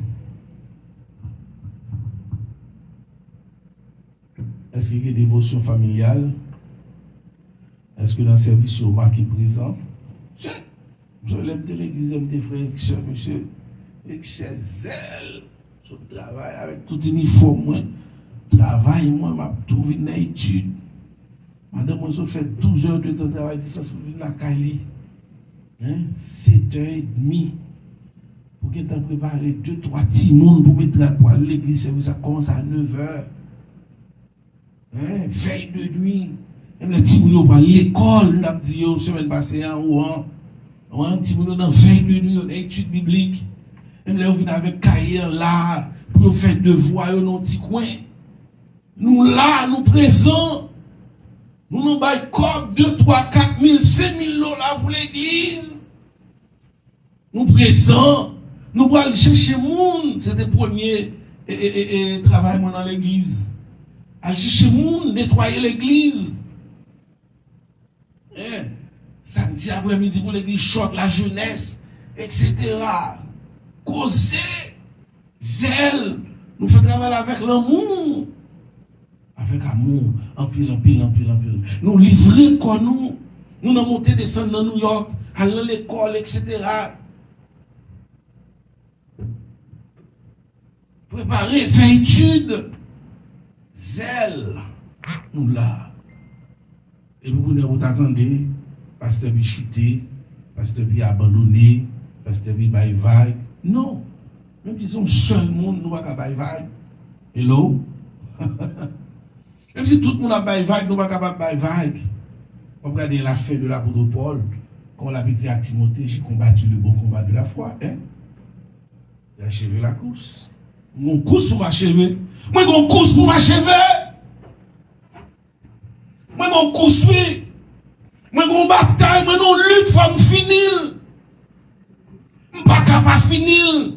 Est-ce qu'il y a des dévotions familiales? Est-ce que dans le service, vous marquez présent? Je l'aime de l'église, j'aime des frères, monsieur, avec ses zèle, son travail, avec tout uniforme, travail, moi, m'a trouvé une étude. Madame, moi, je fais 12 heures de travail, ça se fait la Cali. 7h30. Pour que tu aies préparé 2-3 petits mondes pour mettre la poêle, l'église, ça commence à 9h. Veille de nuit. Même les petits mondes à l'école, nous avons dit, semaine passée, en Rouen. Un petit peu dans veille de nuit, étude biblique. Même là, vous avez cahier là, pour faire devoir dans un petit coin. Nous là, nous présents. Nous nous baillons comme 2, 3, 4 000, 5 000 $ pour l'église. Nous présents. Nous allons chercher le monde. C'était le premier travail dans l'église. Aller chercher le monde, nettoyer l'église. Samedi après-midi pour l'église, choc la jeunesse, etc. Causer, zèle, nous faisons travailler avec l'amour. Avec amour, en pile. Nous livrer comme nous. Nous avons monté, descendre dans New York, aller à l'école, etc. Préparer, faire étude. Zèle, nous là. Et vous attendez. Pasteur bi chuté, pasteur bi abandonné, pasteur bi bye vague. Non. Même si son seul monde, nous va bye vague. Hello? Même si tout le monde a bye vague, nous va capable bye vague. On regarde l'affaire de l'apôtre Paul, quand on l'a écrit à Timothée, j'ai combattu le bon combat de la foi. J'ai achevé la course. Mon course pour m'achever. Moi, mon course pour m'achever. Moi, mon course, oui. Moi, mon bataille, moi, non lutte, faut me finir. Je ne suis pas capable de finir.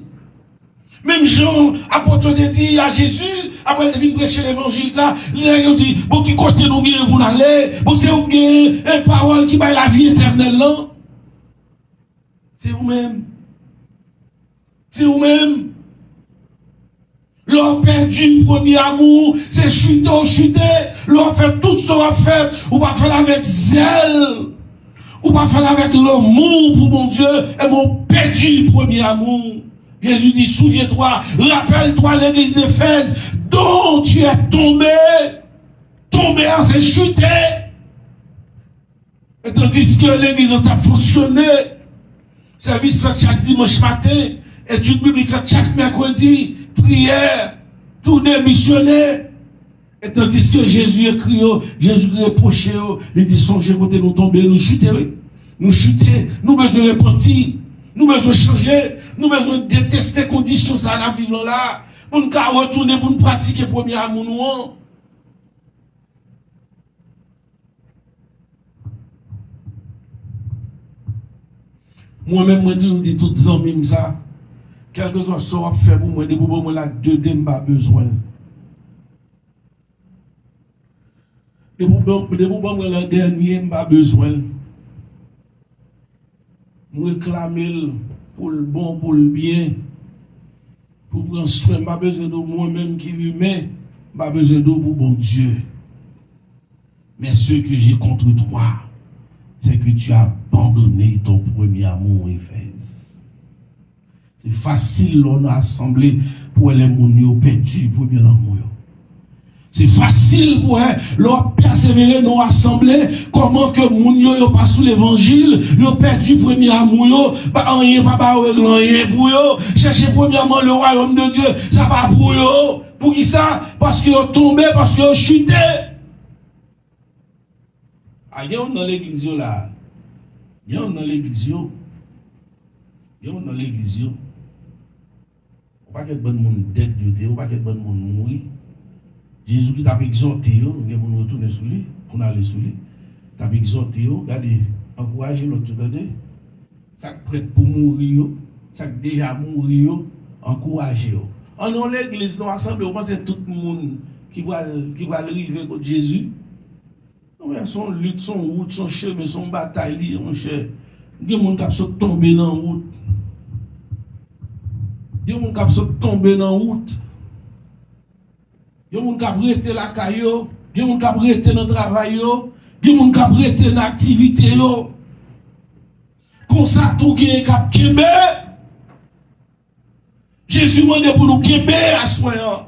Même Jean, apôtre de dit à Jésus, après il vient prêcher l'évangile, ça, il dit, bon, qui côté nous bien pour aller, bon, c'est vous bien, une parole qui va la vie éternelle, non? C'est vous-même. C'est vous-même. L'on perdu le premier amour, c'est chuter, l'on fait tout ce qu'on fait, ou pas faire avec zèle, ou pas faire avec l'amour pour mon Dieu, et mon perdu le premier amour. Jésus dit, souviens-toi, rappelle-toi l'église d'Éphèse, dont tu es tombé en ces chuté. Et tandis que l'église a fonctionné, service fait chaque dimanche matin, étude biblique fait chaque mercredi, prière, tournée missionnaire. Et tandis que Jésus écrit, Jésus reproché, il dit, songez côté nous tomber, nous chuter, nous besoin de repentir, nous besoin de changer, nous besoin de détester les conditions ça la vivre là, pour nous retourner, pour nous pratiquer le premier amour nous. Moi-même, je dis tout les amis ça. Quelque chose soit fait pour moi, de moi là, deux pas besoin. De moi la dernier pas besoin. Nous réclamer pour le bon, pour le bien, pour prendre soin, pas besoin de moi-même qui humain, pas besoin de pour bon Dieu. Mais ce que j'ai contre toi, c'est que tu as abandonné ton premier amour, Éphèse. C'est facile, on a assemblé pour les gens perdus pour bien l'amour. C'est facile pour leur persévérer dans l'assemblée. Comment que moun yo pas sous l'évangile, yo perdu premier amour yo, pas rien pas rien pour yo. Chercher premièrement le royaume de Dieu, ça pas pour yo. Pour qui ça? Parce que yo tombé, parce que yo chuté. Ah, yo dans l'église là. Yo dans l'église yo. Yo dans l'église yo. On pas que bon monde tête de on pas que bon monde mourir. Jésus qui t'a exhorté, nous devons retourner sur lui, pour aller sur lui. T'a exhorté, regardez, encouragez l'autre, regardez. Ça prête pour mourir, ça déjà mourir, encouragez. En nous, l'église, nous assemblés, on pense que tout le monde qui va arriver contre Jésus. Son lutte, son route, son chemin, son bataille, mon cher. Il y a des gens qui sont tombés dans la route. Il y a des gens qui sont tombés dans la route. Il y a des gens qui ont arrêté la caillou, il y a des gens qui ont arrêté dans le travail, il y a des gens qui ont arrêté dans l'activité. Comme ça, tout le monde a kébé. Jésus m'a dit pour nous kébé à ce moment.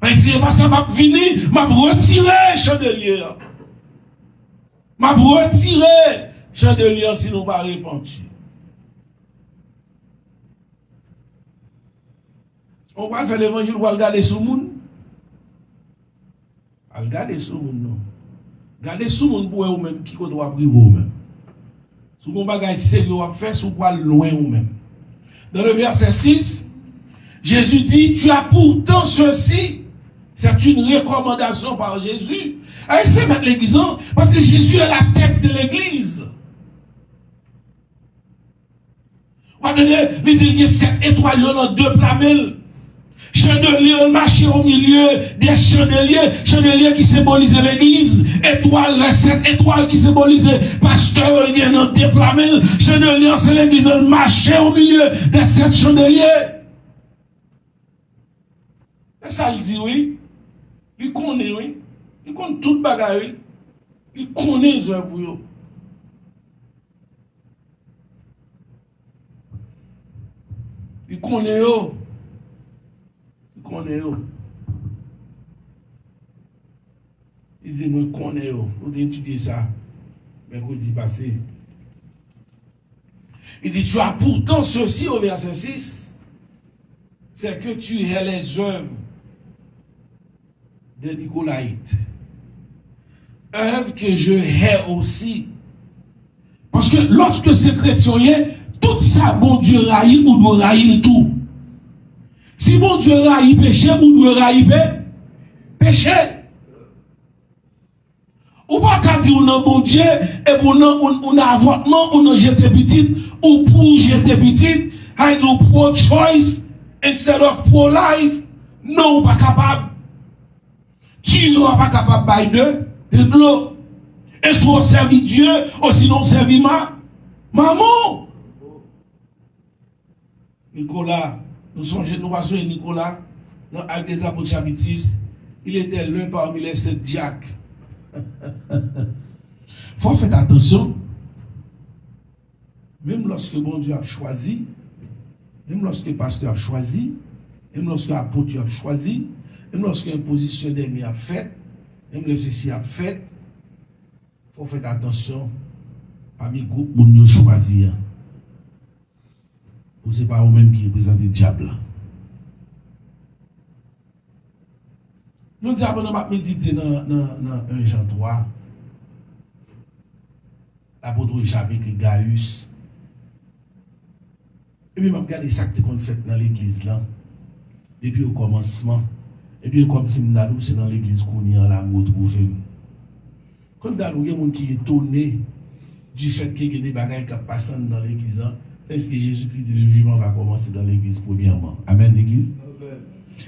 Mais si je ne vais pas venir, je vais retirer le chandelier. Je vais retirer le chandelier si nous ne pas repentir. On va faire l'évangile, on va regarder sur le monde. On va regarder sur le monde, non. Regardez sur le monde pour vous-même, qui doit priver vous-même. Si vous avez un bagage sérieux à faire, si vous allez loin vous-même. Dans le verset 6, Jésus dit, tu as pourtant ceci. C'est une recommandation par Jésus. Et c'est mettre l'église, parce que Jésus est la tête de l'église. On va donner, il dit qu'il y a 7 étoiles dans 2 plamelles. Chandelier marché au milieu des chandeliers qui symbolisent l'église, étoiles, les 7 étoiles qui symbolisent pasteur, il y a dans 2 plamelles, chandelier c'est l'église marché au milieu des 7 chandeliers. Et ça il dit oui, il connaît oui, il connaît toute bagarre, il connaît les œuvres. Il connaît eux. Il dit, nous connaissons, nous étudier ça, mercredi passé. Il dit, tu as pourtant ceci au verset 6, c'est que tu hais les œuvres de Nicolaïte. Œuvres que je hais aussi. Parce que lorsque c'est chrétien, tout ça, bon Dieu raille ou doit railler tout. Si mon Dieu raille péché, ou doit railler péché. Ou pas qu'à dire non bon Dieu, et pour on a avortement, on a jeté petit, ou pour jeter petit, I do pro-choice instead of pro-life. Non, pas capable. Tu n'es pas capable de l'eau. Et soit servi Dieu, ou sinon servi maman. Nicolas. Nous songeons, nous passons Nicolas, dans Actes des Apôtres chapitre 6, il était l'un parmi les 7 diacres. Faut faire attention, même lorsque bon Dieu a choisi, même lorsque le pasteur a choisi, même lorsque l'apôtre a choisi, même lorsque l'imposition d'ennemi a fait, même le ceci a fait, faut faire attention parmi le groupe où nous choisir. Ou c'est pas vous-même qui représentez le diable. Nous disons, on va méditer dans 1 Jean 3. L'apôtre Richard avec Gaius. Et puis, je regarde ça qu'on fait dans l'église là. Depuis au commencement. Et puis, comme si nous c'est dans l'église qu'on y a là, nous retrouvons. Quand il y a des gens qui sont étonnés du fait qu'il y a des bagages qui passent dans l'église, est-ce que Jésus-Christ dit le jugement va commencer dans l'église premièrement? Amen, l'église.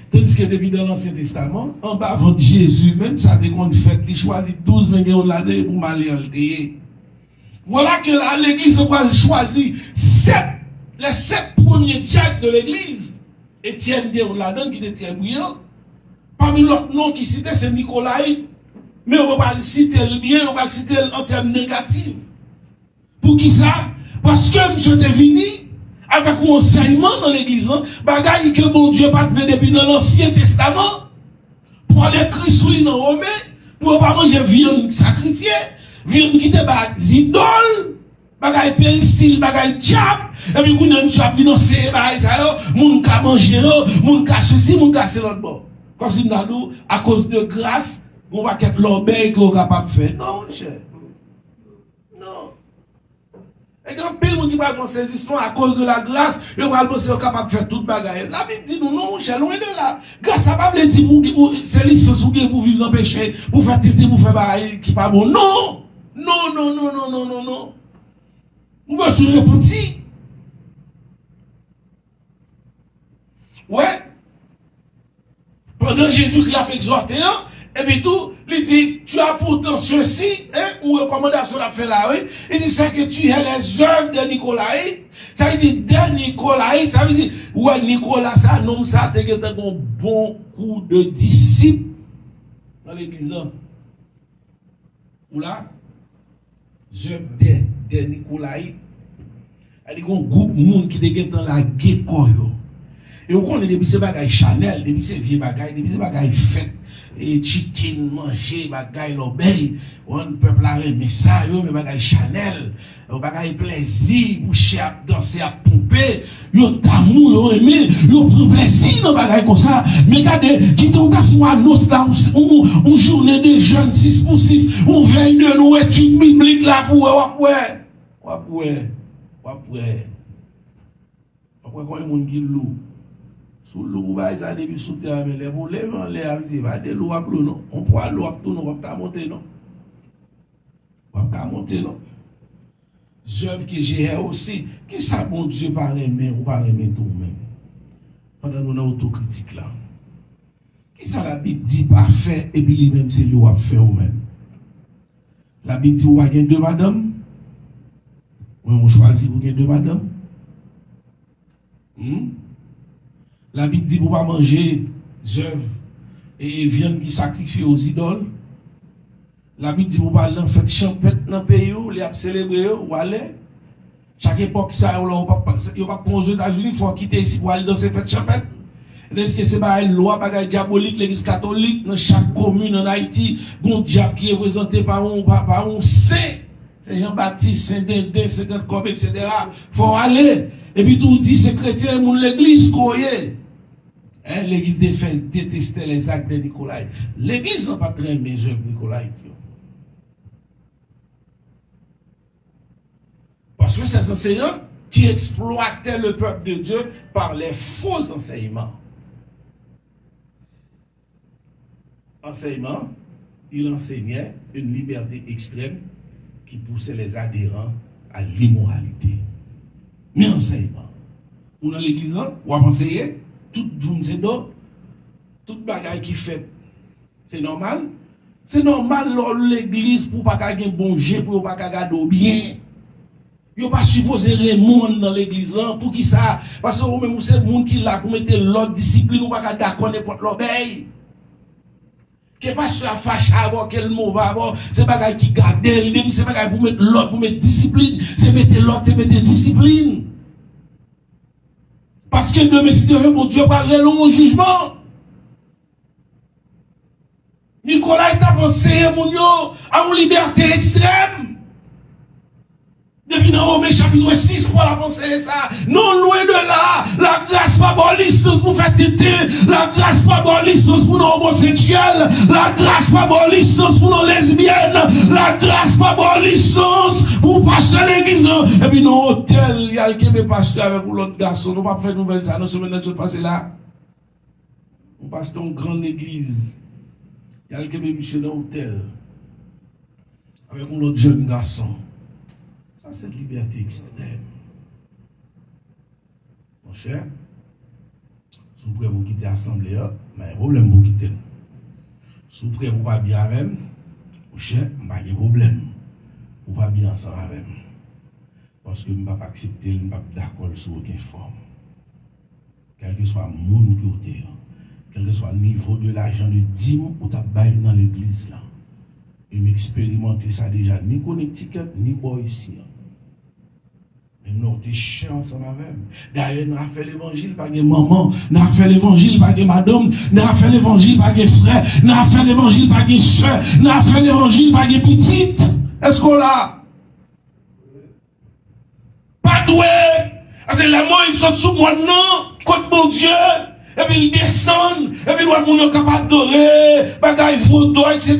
Tandis que depuis dans l'Ancien Testament, en bas avant Jésus, même ça dès qu'on fait, il choisit 12 millions d'années pour m'aller en payer. Voilà que l'église a choisi les 7 premiers diacres de l'église. Étienne Déoladon qui était très brillant. Parmi l'autre nom qui citait, c'est Nicolas. Mais on ne va pas le citer le bien, on va le citer en termes négatifs. Pour qui ça? Parce que M. Devini, avec un enseignement dans l'église, bagaille que bon Dieu pas fait depuis dans l'Ancien Testament, pour aller Christ sous dans Romain, pour pas manger viande sacrifiée, viande qui te bat idoles, bagaille péristyle, bagaille diable, et puis qu'on a une soit financé, bagaille ça yo, moun ka manger, moun ka ceci, moun ka c'est l'autre bord. Comme si nous avons, à cause de grâce, on va qu'être l'obéi qu'on est capable de faire. Non, mon cher. Non. Et quand pile monde qui va dans ces histoires à cause de la grâce, on va penser qu'on est capable de faire toute bagaille. La Bible dit nous, non, mon cher, loin de là. Grâce à pas dire c'est licence pour vivre dans le péché, pour faire tété, pour faire bagaille qui pas bon. Non. Non, non, non, non, non, non, non. On va se repentir. Ouais. Pendant Jésus qui a exhorté, et puis tout, il dit, tu as pourtant ceci, ou recommandation l'a fait là, oui. Il dit, c'est que tu es les œuvres de Nicolas. Ça veut dire, de Nicolas, ça veut dire, ouais, Nicolas, ça, non, ça, t'es que t'as un bon coup de disciples dans l'église. Ou là, œuvres de Nicolas. Il y a un groupe de monde qui est dans la guécoyo. Et on connaît depuis ces bagailles Chanel, depuis ces vieux bagailles, depuis ces bagailles faites, et chicken, manger, bagailles l'obéi, on peuple a aimé ça, mais bagailles Chanel, bagailles plaisir, boucher à danser, à pomper, yo d'amour, yo aimé, yo prend plaisir dans bagailles comme ça. Mais regardez, qui t'ont fait une annonce là, une journée de jeunes 6 pour 6, on veille de nous études bibliques là pour, après, quand il y a un monde qui loue. Sous l'eau, ça depuis sous terre, mais les volets, les avis, va de l'eau à l'eau, non. On pourra l'eau à tout, non, on va pas monter, non. On va pas monter, non. J'œuvre que j'ai aussi, qui ça, bon Dieu, par aimer ou par aimer tout même. Pendant nous, autocritique là. Qui ça, la Bible dit parfait, et puis lui-même, c'est lui qui a fait ou même. La Bible dit, vous avez deux madames. On choisit pour gagner deux madames. La Bible dit pour ne pas manger œuvres et viande qui sacrifie aux idoles. La Bible dit pour ne pas aller faire champêtre dans le pays où les a célébré ou aller. Chaque époque, ça, il n'y a pas pour aux États-Unis, il faut quitter ici pour aller dans ces fêtes champêtre. Est-ce que c'est une loi diabolique, l'église catholique, dans chaque commune en Haïti, un diable qui est représenté par un saint, c'est Jean-Baptiste, Saint-Dindin, Saint-Cob, etc. Il faut aller. Et puis tout dit, c'est chrétien, l'église, croyez. L'église détestait les actes de Nicolas. L'église n'a pas très aimé les œuvres de Nicolas. Parce que ces enseignants qui exploitaient le peuple de Dieu par les faux enseignements. Enseignement, il enseignait une liberté extrême qui poussait les adhérents à l'immoralité. Mais enseignement. Ou dans l'église, ou à enseigner, tout vous me d'eau, toute bagaille qui fait, c'est normal. C'est normal l'église pour pas gagner bon Dieu, pour pas garder bien. Vous ne pas supposer les monde dans l'église pour qui ça? Parce que vous-même, c'est le monde qui l'a, pour mettre l'autre discipline, vous ne pas d'accord n'importe l'obéi. Que pas sur la fâche avant, quel mot va avoir, c'est bagaille qui garde, c'est bagaille pour mettre l'autre, pour mettre discipline, c'est mettre l'autre, c'est mettre discipline. Parce que demain, si Dieu veut, mon Dieu parlerait long au jugement. Nicolas est avancé, mon Dieu, à une liberté extrême. Depuis dans Romains chapitre 6 pour la penser ça. Non, loin de là, la grâce pas bonne licence pour faire tété, la grâce pas bonne licence pour nos homosexuels, la grâce pas bonne licence pour nos lesbiennes, la grâce pas bonne licence pour pasteur l'église. Et puis dans l'hôtel, il y a quelqu'un pasteur avec l'autre garçon. Nous ne pouvons pas faire nouvelle ça, nous sommes dans le passé là. On passe dans une grande église. Il y a quelqu'un qui est dans l'hôtel avec un autre jeune garçon. Ça, c'est une liberté extrême. Mon cher, si vous pouvez vous quitter l'assemblée, mais il y a un problème pour quitter. Si vous pouvez vous pas bien avec, mon cher, il n'y a pas de problème. Vous pas bien ensemble avec. Parce que je ne peux pas accepter, je ne suis pas d'accord sur aucune forme. Quel que soit le monde qui est, quel que soit le niveau de l'argent de 10 mois que tu as baillé dans l'église là. Et m'expérimenter ça déjà, ni Connecticut, ni bois ici. Mais nous, t'es chiant ensemble avec. D'ailleurs, nous avons fait l'évangile par des mamans, nous avons fait l'évangile par des madames, nous avons fait l'évangile par des frères, nous avons fait l'évangile par des soeurs, nous avons fait l'évangile par des petites. Est-ce qu'on l'a? Pas doué. Parce que la mort, il saute sous moi, non, contre mon Dieu. Et puis il descend, et puis il est capable d'adorer, bagaille vaudou, etc.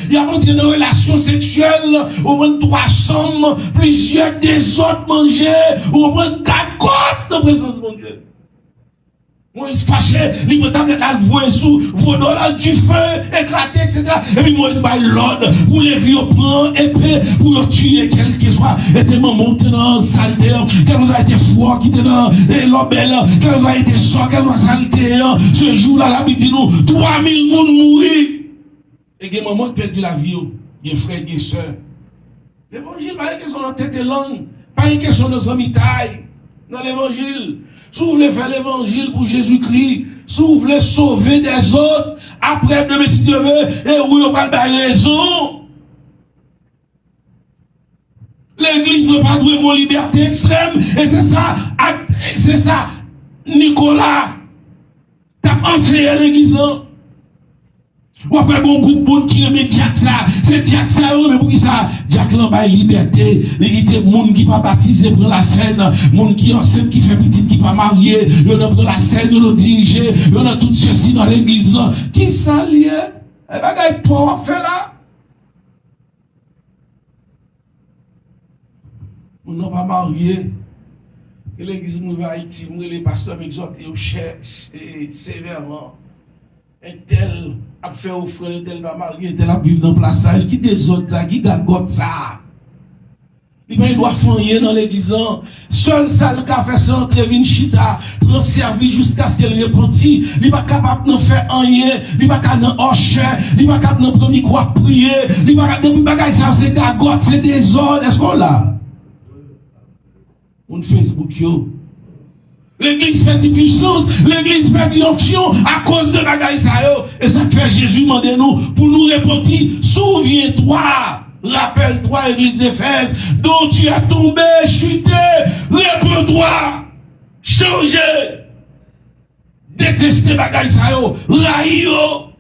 Il y a une relation sexuelle, au moins 300, plusieurs des autres manger, au moins 4 côtes de présence de mon Dieu. Moïse fâché, il peut taper la voix sous, vaudou là, du feu, éclaté, etc. Et puis Moïse va l'ordre, pour les vieux prendre épée, pour tuer quel qu'il soit, et tellement monté dans la saleté, quel nous a été froid, qui était dans l'obel, quel nous a été sort, quel nous a saleté, ce jour-là, la midi, nous, 3000 personnes mourir. Et il y a des mamans qui perdent la vie, il y a des frères, il y a des soeurs. L'évangile, pas une question de tête et langue, pas une question de zamitaille, dans l'évangile. Si vous voulez faire l'évangile pour Jésus-Christ, si vous voulez sauver des autres, après demain si Dieu veut, et oui, on va dar raison. L'église ne pas douer mon liberté extrême, et c'est ça, Nicolas, t'as enseigné l'église, non? Ou après, bon groupe qui remet Jack ça, c'est Jack ça, mais pour qui ça? Jack là, bah, liberté, il y a des gens qui pas baptisé pour la scène, monde qui enceinte, qui fait petite, qui pas marié, il y en a pour la scène, il y en a dirigé, il y en a tout ceci dans l'église là. Qui ça lié? Eh ben, il y a pas fait là. On n'a pas marié. Et l'église nous va Haïti, nous les pasteurs m'exhortent au cherche sévèrement. Un tel a fait offrir, un tel va marier, un tel a vivre dans le plaçage, qui des autres ça, qui gagote ça. Il doit faire dans l'église. Seul ça le cas fait ça entre Vinchita, prend service jusqu'à ce qu'elle repentit. Il n'est pas capable de faire rien, il n'est pas capable de hocher, il n'est pas capable de prendre quoi prier, il n'est pas capable de faire ça, c'est gagote, c'est des ordres. Est-ce qu'on l'a? On Facebook yo. L'église fait une puissance, l'église fait une onction à cause de bagaille ça yo. Et ça fait Jésus demander nous pour nous répondre. Souviens-toi, rappelle-toi, église d'Éphèse, dont tu as tombé, chuté, réponds-toi, changez, détestez bagaille ça yo, raï yo,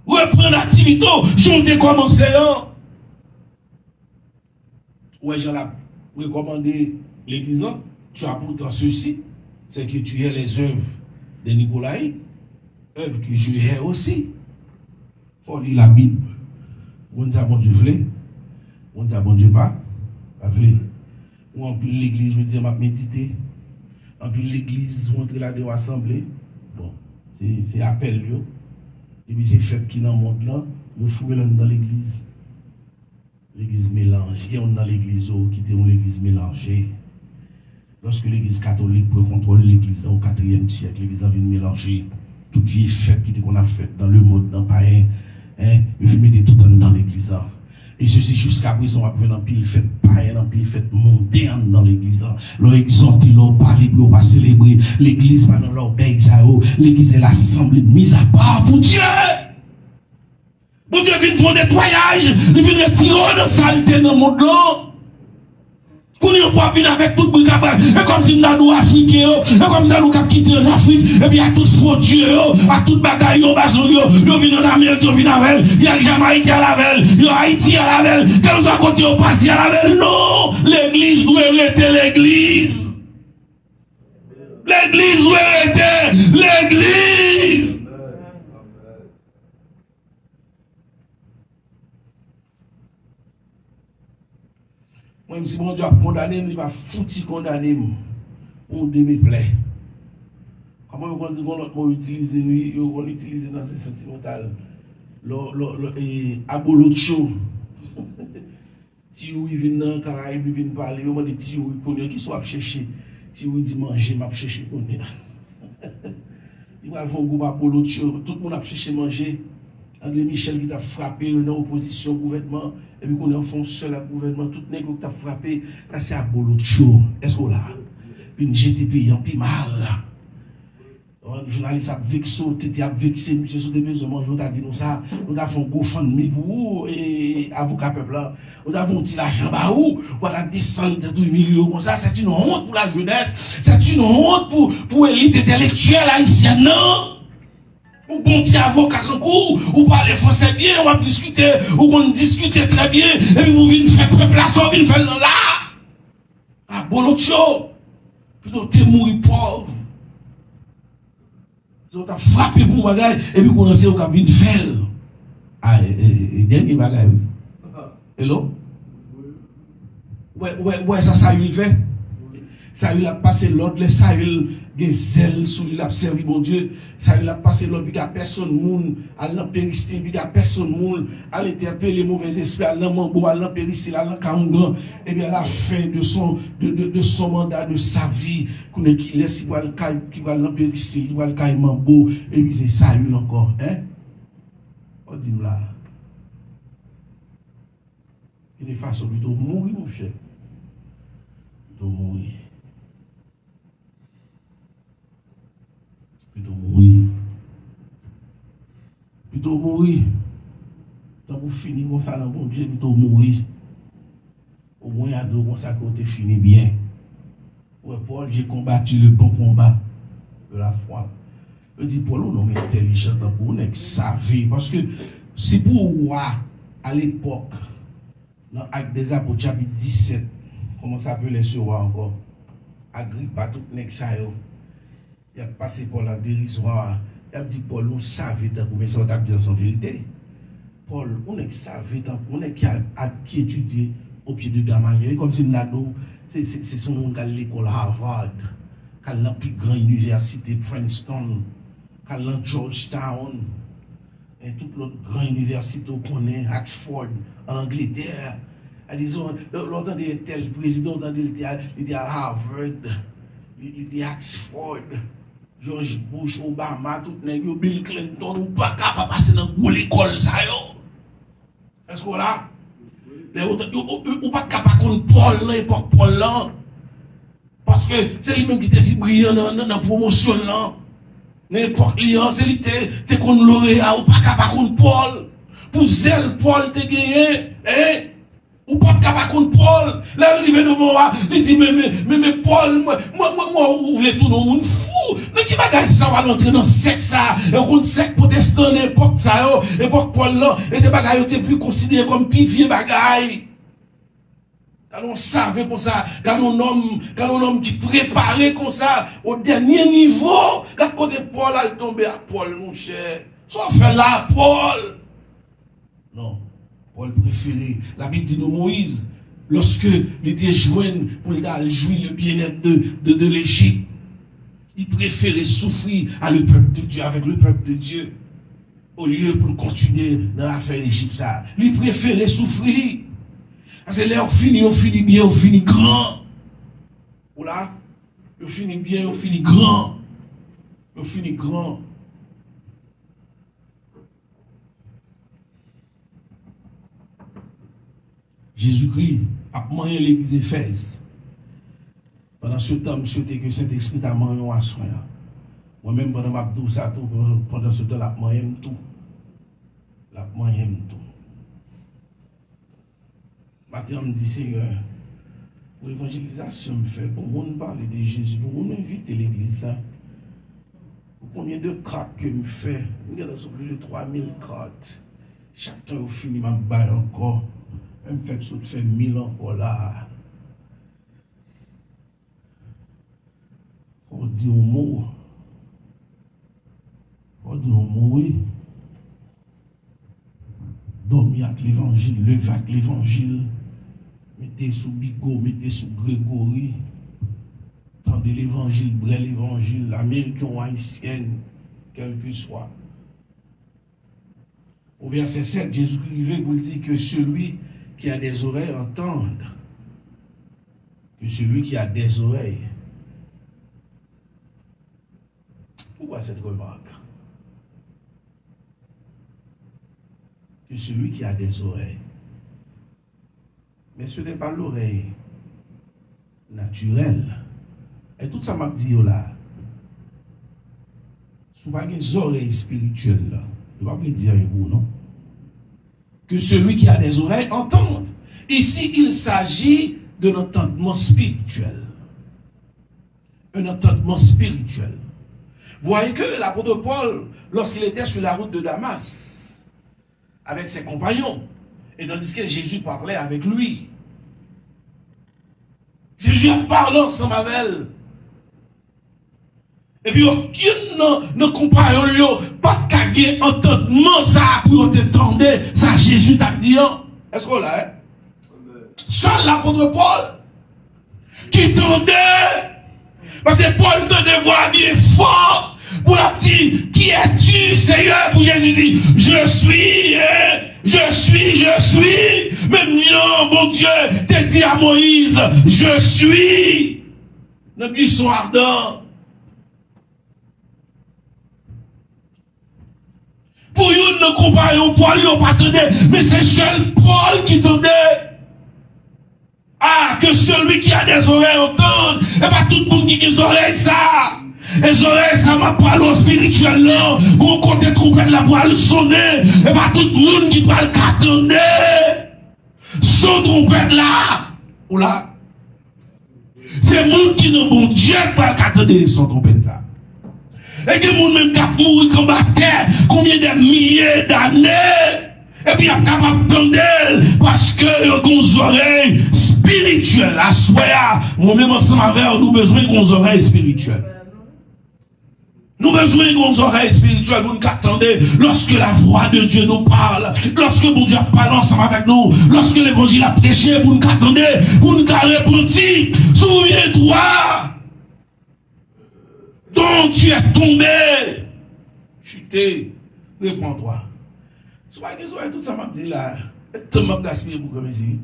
reprends l'activité, j'en ai commencé yo. Ouais, j'en ai recommandé l'église, tu as pourtant ceci. C'est que tu es les œuvres de Nicolas, œuvres que je ai aussi. Il faut lire la Bible. On dit bon Dieu voulait, on dit bon Dieu pas voulait. Ou en plus l'église, je dis, m'a médité. En plus l'église, on entre là-dedans assemblée. Bon, c'est appel, yo. Et puis c'est fait qui dans le monde là, il faut dans l'église. L'église mélange. Et on dans l'église qui était l'église mélangée. Lorsque l'église catholique peut contrôler l'église au 4e siècle, l'église a venu mélanger tout qui est fait, qui qu'on a fait dans le monde, dans le païen, il veut mettre tout dans l'église. Et ceci jusqu'à présent, on va prendre un pile fait païen, un pile fait monter dans l'église. Leur exhorter, leur parler, leur pas célébrer. L'église, pas dans leur bec, l'église est l'assemblée mise à part pour Dieu. Pour Dieu vient pour nettoyage, il vient retirer la saleté dans le monde là. Pour nous pas venir avec tout le monde, et comme si nous avons africains, et comme si nous avons quitté l'Afrique, et puis à tout frauduleux, à tout bagaille, au bazolio, nous venons en Amérique, nous venons avec, il y a le Jamaïque à la belle, il y a Haïti à la belle, quand nous avons côté au passé à la belle, non, l'église doit arrêter l'église. L'église doit arrêter l'église. Même si mon Dieu a condamné, il va foutre condamner. On me plaît. Comment on dit qu'on utilise, on utilise dans ce sentimental. Abolocho. Tiou, il vient dans le Caraïbe, il vient parler, on dit Tiou, il connaît qui soit chercher. Tiou, il dit manger, m'a chercher. Il va faire un groupe Abolocho, tout le monde a cherché manger. André Michel qui t'a frappé dans l'opposition au gouvernement, et puis qu'on est en fond seul à gouvernement, tout le monde qui t'a frappé, là c'est à Bolocho. Est-ce qu'on l'a? Puis une GTP, en plus mal. Un journaliste a vexé, tu as vexé, monsieur, sur des besoins, on a dit nous ça, nous avons un GoFundMe pour vous, et avocat peuple là, nous avons un petit l'argent bah où, voilà, descendre de 2 millions comme ça, c'est une honte pour la jeunesse, c'est une honte pour l'élite intellectuelle haïtienne, non? Ou bon petit avocat en cours, ou parler français bien, on va discuter, ou on discute très bien, et puis vous venez faire préparation, vous venez faire là. Ah, bon l'autre chose, plutôt t'es mourir pauvre. Vous avez frappé pour bagaille, et puis vous commencez à venir faire. Ah, et dernier bagaille. Hello? Ouais, ça lui fait. Ça lui a passé l'ordre, ça lui a zèle sous lui a servi mon Dieu. Ça lui a passé l'ordre, il n'y a personne moun, à l'empéristime, il n'y a personne moun, à l'interpeller les mauvais esprits, à l'emambo, à l'empéristime, à l'encaungan. Et bien à la fin de son mandat, de sa vie, qu'on est qui laisse, il va l'empéristime, il va le caïmambo, et puis c'est ça lui encore. Hein? On dit là. Il est façon plutôt mourir, mon cher. Plutôt mourir. Plutôt mourir. Plutôt mourir. Tant vous finissez comme ça dans bon Dieu, plutôt mourir. Au moins, il y a deux comme ça que vous fini bien. Ouais, Paul, j'ai combattu le bon combat de la foi. Je dis, Paul, on est intelligent pour nous savoir. Parce que c'est pour moi, à l'époque, dans l'acte des apôtres, chapitre 17, comment ça peut les roi encore? Agrippa, tout le monde, il a passé pour la dérisoire. Il a dit, Paul, nous savons, mais ça va dire son vérité. Paul, on est savé, on est qui étudie au pied de Gamaliel, comme si nous c'est son monde qui a l'école Harvard, qui a la plus grande université Princeton, qui a la Georgetown, et toute l'autre grande université qu'on connaît, Oxford, en Angleterre. Disons, l'autre des tel président, il était à Harvard, il était à Oxford. George Bush, Obama, tout le monde, Bill Clinton, ou pas capable de passer dans l'école, ça yo. Est-ce que là? Ou pas capable de Paul, l'époque Paul là. Parce que c'est lui-même qui était brillant dans la promotion là. N'importe liant, c'est lui qui était qu'on lauréat, ou pas capable de Paul. Pour zèle, Paul te gagné, hein? Ou pas capable de Paul. Là, il vient de moi, il dit, mais Paul, moi, vous voulez tout le monde fou. Mais qui va gagner ça, va l'entrer dans le sexe, ça. Et on sait protestant, l'époque, ça, l'époque Paul, là, et des bagailles étaient plus considérés comme plus vieux bagailles. Quand on savait comme ça, quand on homme qui préparait comme ça, au dernier niveau, quand côté Paul, elle tombait à Paul, mon cher. Soit fait là, Paul. Non. Paul préféré. La Bible dit de Moïse, lorsque il était joint pour jouir le bien-être de l'Égypte, il préférait souffrir avec le peuple de Dieu, au lieu pour continuer dans l'affaire d'Égypte. Ça. Il préférait souffrir. Parce que là, on finit bien, on finit grand. Ou là, on finit bien, on finit grand. On finit grand. Jésus-Christ a moyen l'église Éphèse. Pendant ce temps, je souhaitais que cet esprit a moyen à soin. Moi-même, pendant ma douce, pendant ce temps, la moyen tout. La moyen tout. Maintenant, me dit, Seigneur, pour l'évangélisation, me fait, pour moi, parler de Jésus, pour moi, inviter l'église. Pour combien de cartes que me fait? Il y a plus de 3000 cartes. Chaque temps, au fini, ma balle encore. Même fait que fait 1000 ans pour là. On dit un mot. On dit un mot, oui. Dormir avec l'évangile, lever avec l'évangile. Mettez sous Bigot, mettez sous Grégory. Tendez l'évangile, brûlez l'évangile, américain ou haïtienne, quel que soit. Au verset 7, Jésus-Christ vous dit que celui qui a des oreilles entende. Que celui qui a des oreilles. Pourquoi cette remarque? Que celui qui a des oreilles. Mais ce n'est pas l'oreille naturelle. Et tout ça m'a dit là. Ce pas des oreilles spirituelles là. Je ne vais pas vous dire vous, non? Que celui qui a des oreilles entende. Ici, il s'agit de l'entendement spirituel. Un entendement spirituel. Vous voyez que l'apôtre Paul, lorsqu'il était sur la route de Damas, avec ses compagnons, et tandis que Jésus parlait avec lui, Jésus a parlé ensemble avec elle. Et puis, aucun ne compagnon, pas de entendement, ça, pour t'entendre, ça, Jésus t'a dit, est-ce qu'on l'a, hein? Seul l'apôtre Paul, qui tendait, parce que Paul te voix bien fort, pour la petite, qui es-tu, Seigneur? Pour Jésus dit, je suis. Même non, mon Dieu, t'es dit à Moïse, je suis. Le buisson ardent. Pour une ne compagnon, Paul, il pas tenu, mais c'est seul Paul qui tenait. Ah, que celui qui a des oreilles entende, et pas tout le monde qui a des oreilles, ça. Les oreilles, ça m'a parlé spirituel, là. Mon côté trompette, la voix, le sonner, et pas tout le monde qui doit le catonder. Son trompette, là. Ou là. C'est le monde qui ne bon Dieu pas le catonder, son trompette, ça. Et que le monde même qui mourir comme à terre, combien de milliers d'années. Et puis, il est capable d'entendre parce que il y a des oreilles spirituelles. À soi, moi-même ensemble avec nous, avons besoin des oreilles spirituelles. Nous avons besoin des oreilles spirituelles pour nous attendre lorsque la voix de Dieu nous parle, lorsque mon Dieu parle ensemble avec nous, lorsque l'évangile a prêché pour nous attendre, pour nous repentir. Souviens-toi dont tu es tombé. Chuté, réponds-toi. C'est pas qu'ils ont tout ça m'a dit là. Tout le monde gaspillé pour comme ici.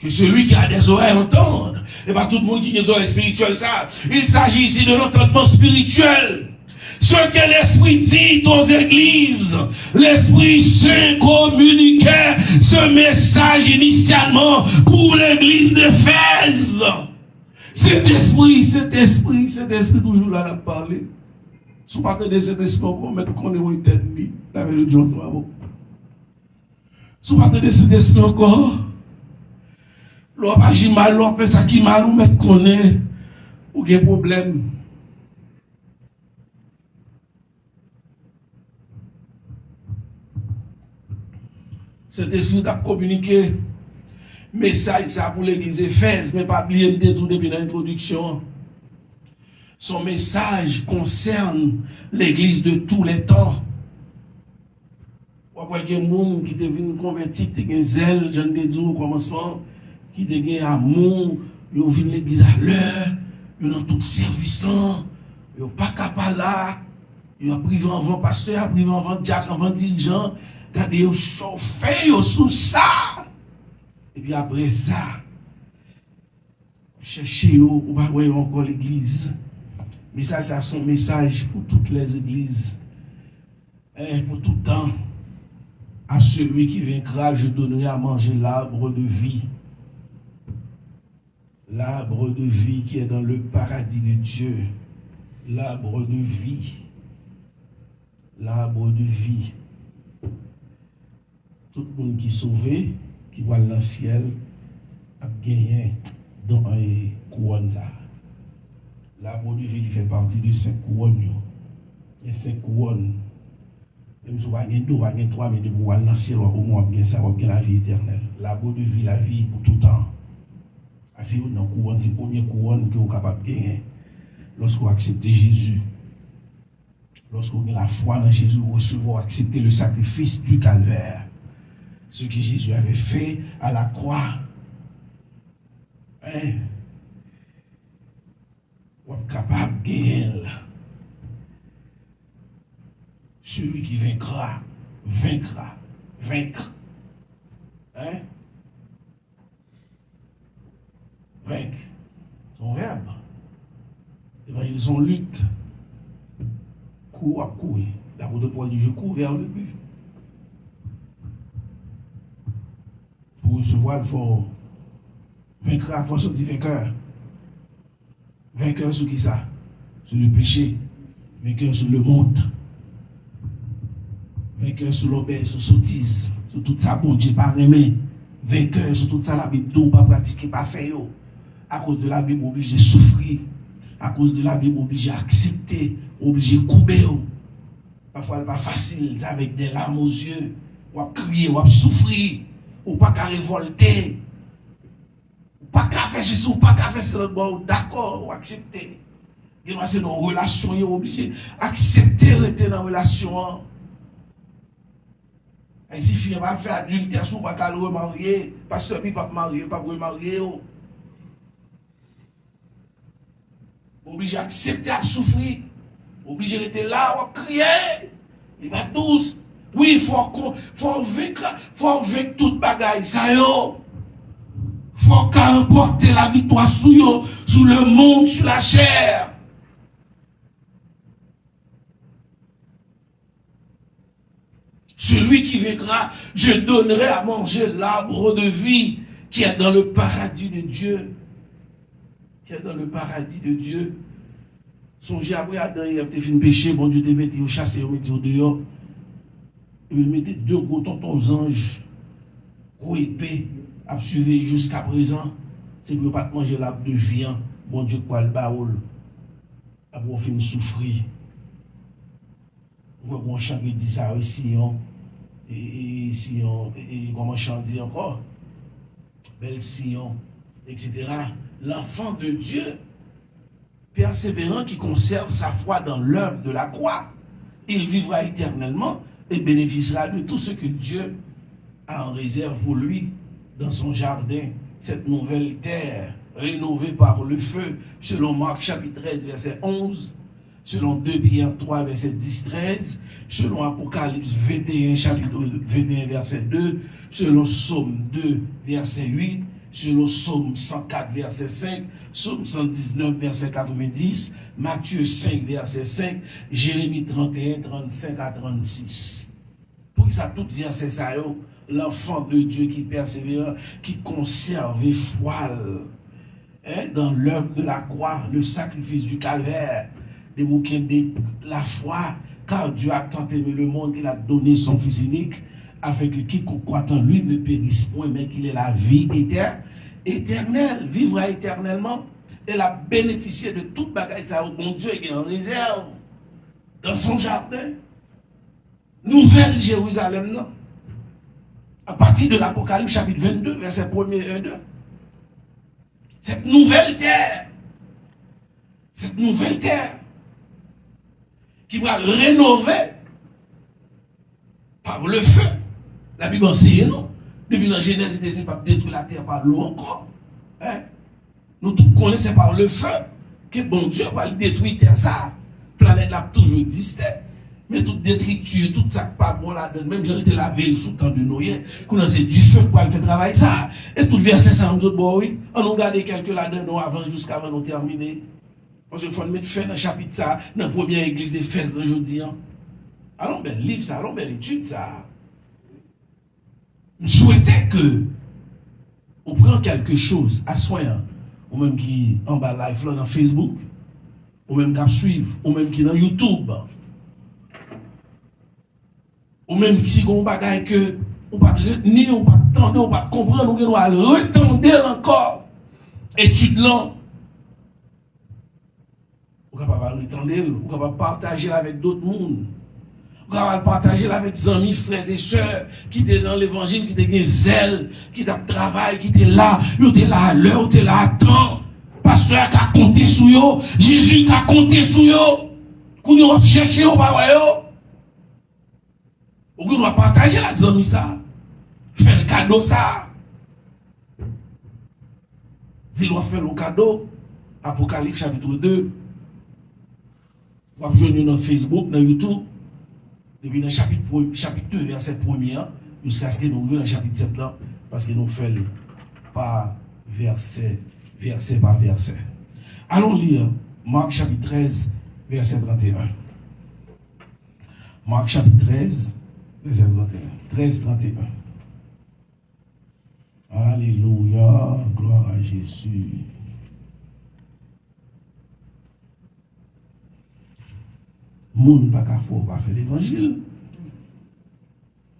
Que celui qui a des oreilles entende. Et pas tout le monde qui a des oreilles spirituelles ça. Il s'agit ici de l'entendement spirituel. Ce que l'Esprit dit aux églises, l'Esprit Saint communiquait ce message initialement pour l'église d'Éphèse. Cet esprit toujours là à parler. Si vous partez de cet esprit, on va mettre qu'on est au éternel, avec le Dieu de si vous partez de cet esprit encore, l'on va agir mal, l'on fait ça qui mal, on met qu'on est, ou qu'il y a un problème. Cet esprit a communiqué. Message ça pour l'église Éphèse, mais pas oublier tout depuis l'introduction. Son message concerne l'église de tous les temps. Il y a des gens qui deviennent convertis, qui ont un zèle, j'en ai dit au commencement, qui ont un amour, ils viennent l'église à l'heure, ils ont tout service là, ils n'ont pas capable là, ils ont privé avant pasteur, privé avant diacre, avant dirigeant, regardez, ils chauffent, ils sous ça. Et puis après ça, cherchez ou pas voir encore l'église. Mais ça, c'est son message pour toutes les églises. Et pour tout temps. À celui qui vaincra, je donnerai à manger l'arbre de vie. L'arbre de vie qui est dans le paradis de Dieu. L'arbre de vie. L'arbre de vie. Tout le monde qui est sauvé, qui voit dans le ciel, a gagné dans un couronne. L'arbre de vie fait partie de 5 couronnes. Il y a 5 couronnes. Même si vous avez 2, vous avez 3, mais vous allez dans le ciel, au moins bien ça, vous avez la vie éternelle. L'arbre de vie, la vie pour tout le temps. C'est une couronne, c'est la première couronne que vous êtes capable de gagner. Lorsque vous acceptez Jésus, lorsque vous avez la foi dans Jésus, vous recevez, acceptez le sacrifice du calvaire. Ce que Jésus avait fait à la croix. Hein? Vous êtes capable de gagner. Celui qui vaincra, vaincra, vaincre. Hein? Vaincre. Son verbe. Et bien, ils ont lutte. Cours à courir. L'apôtre Paul dit, je cours vers le but. Pour recevoir, il faut vaincre à force du vainqueur. Vainqueur sur qui ça? Sur le péché. Vainqueur sur le monde. Vainqueur sur l'obèle, sur sottise, sur tout ça, bon Dieu, pas aimé. Vainqueur sur tout ça, la Bible, tout, pas pratiquer, pas faire. À cause de la Bible, obligé de souffrir. À cause de la Bible, obligé d'accepter, obligé de couper. Parfois, ce n'est pas facile, avec des larmes aux yeux. Ou à crier, ou à souffrir, ou pas qu'à révolter. Ou pas qu'à faire ceci, ou pas qu'à faire cela. Bon, d'accord, ou accepter. Et moi, c'est dans une relation, il est obligé d'accepter rester dans une relation. Et si fille va faire adultère, si vous ne pouvez pas remarier, parce que vous ne pouvez pas marier, pas remarier. Obligé d'accepter à souffrir. Obligé d'être là, on va crier. Il va tous. Oui, il faut vaincre toute bagaille. Ça y est. Il faut remporter la victoire sur le monde, sur la chair. Celui qui vaincra, je donnerai à manger l'arbre de vie qui est dans le paradis de Dieu. Qui est dans le paradis de Dieu. Songez après Adam, il a fait un péché, bon Dieu t'a mis au chasser, au mettre au dehors. Il mettait deux gros tontons anges, gros épée, à suivre jusqu'à présent. C'est pour ne pas manger l'arbre de vie, bon Dieu quoi le baoul. Après on fait souffrir. On chante et dit ça aussi, et Sion, et comment chante dit encore, belle Sion, etc. L'enfant de Dieu, persévérant qui conserve sa foi dans l'œuvre de la croix, il vivra éternellement et bénéficiera de tout ce que Dieu a en réserve pour lui dans son jardin, cette nouvelle terre rénovée par le feu, selon Marc chapitre 13, verset 11, selon 2 Pierre 3, verset 10-13, selon Apocalypse 21, chapitre 21, verset 2, selon Psaume 2, verset 8, selon Psaume 104, verset 5, Psaume 119, verset 90, Matthieu 5, verset 5, Jérémie 31, 35 à 36. Pour ça, tout verset ça, l'enfant de Dieu qui persévère, qui conserve foi dans l'œuvre de la croix, le sacrifice du calvaire, des bouquins de la foi, car Dieu a tant aimé le monde qu'il a donné son Fils unique, afin que quiconque croit en lui ne périsse point, mais qu'il ait la vie éternelle, vivra éternellement, et a bénéficié de toute bagaille, ça, bon Dieu est en réserve, dans son jardin. Nouvelle Jérusalem, non? À partir de l'Apocalypse chapitre 22, verset 1 et 2. Cette nouvelle terre qui va rénover par le feu. La Bible enseigne, non? Depuis la Genèse, il ne pas détruire la terre par l'eau encore. Hein? Nous tous connaissons par le feu que bon Dieu va détruire la terre. Ça, la planète a toujours existé. Mais toute détriture, tout ça pas bon là-dedans, même j'ai été lavé sous le temps de Noé, qu'on a c'est du feu pour aller faire travail ça. Et tout le verset ça, nous autres, bon oui, on a regardé quelques là-dedans avant, jusqu'avant nous terminer. Parce qu'il faut mettre fin dans le chapitre ça, dans la première église d'Éphèse d'aujourd'hui. Allons bel livre ça, allons belle étude ça. Je souhaitais que, on prend quelque chose à soin, ou même qui en bas live là dans Facebook, ou même qui suivre, ou même qui dans YouTube. Ou même si on bagaille que on pas retenir, on pas tendre, on pas comprendre, on doit retendre encore. Étude là. On est capable de retendre, on est capable de partager avec d'autres mondes. On est capable de partager avec des amis, frères et sœurs qui étaient dans l'évangile, qui étaient zèle, qui étaient travail, qui étaient là, ils étaient là à l'heure, ils étaient là à temps. Pasteur qui a compté sur eux, Jésus qui a compté sur eux. Qu'on a cherché au bas. On doit partager la zone ça. Faire le cadeau ça. Il doit faire le cadeau. Apocalypse chapitre 2. Vous pouvez joindre dans Facebook, dans YouTube. Depuis le chapitre 2, verset 1er, jusqu'à ce que nous venons dans le chapitre 7 là. Parce que nous faisons par verset par verset. Allons lire Marc chapitre 13, verset 31. Marc chapitre 13. Verset 31. 13, 31. Alléluia, gloire à Jésus. Moun pas qu'à faire l'évangile.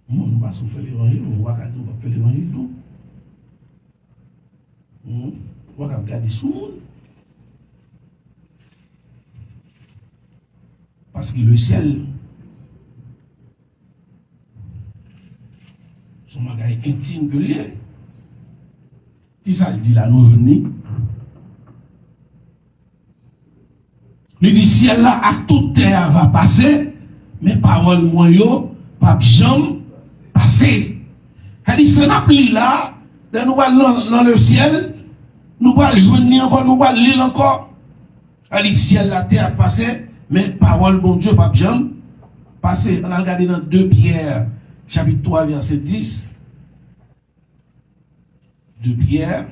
Moun pas faire l'évangile, on va faire l'évangile tout. On va regarder sous monde. Parce que le ciel, son bagage intime que lié. Qui ça dit là, nous venons? Il dit, ciel là, à toute terre va passer, mais parole moyo, pas jamais passer. Il dit, si on a pris là, nous allons dans le ciel, nous allons joindre encore, nous allons lire encore. Il dit, ciel la terre passer, mais parole, bon Dieu, pas jamais passer. On a regardé dans 2 Pierre, chapitre 3, verset 10. 2 Pierre.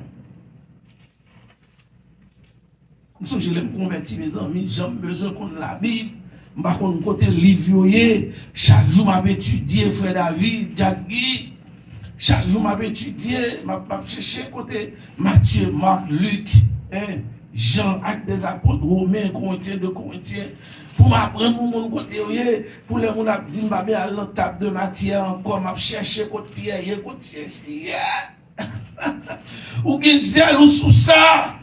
Je l'ai converti, mes amis, j'ai besoin qu'on la Bible. Je ne sais pas côté livre. Chaque jour, je étudié, frère David, Jacques. Chaque jour, je étudié, je cherché côté Matthieu, Marc, Luc, Jean, Actes des Apôtres, Romains, Corinthiens, 2 Corinthiens. Pour m'apprendre mon côté, pour les gens qui disent, je vais aller dans la table de matière encore, je chercher côté Pierre, côté ceci. Ou qui zèle ou sous ça.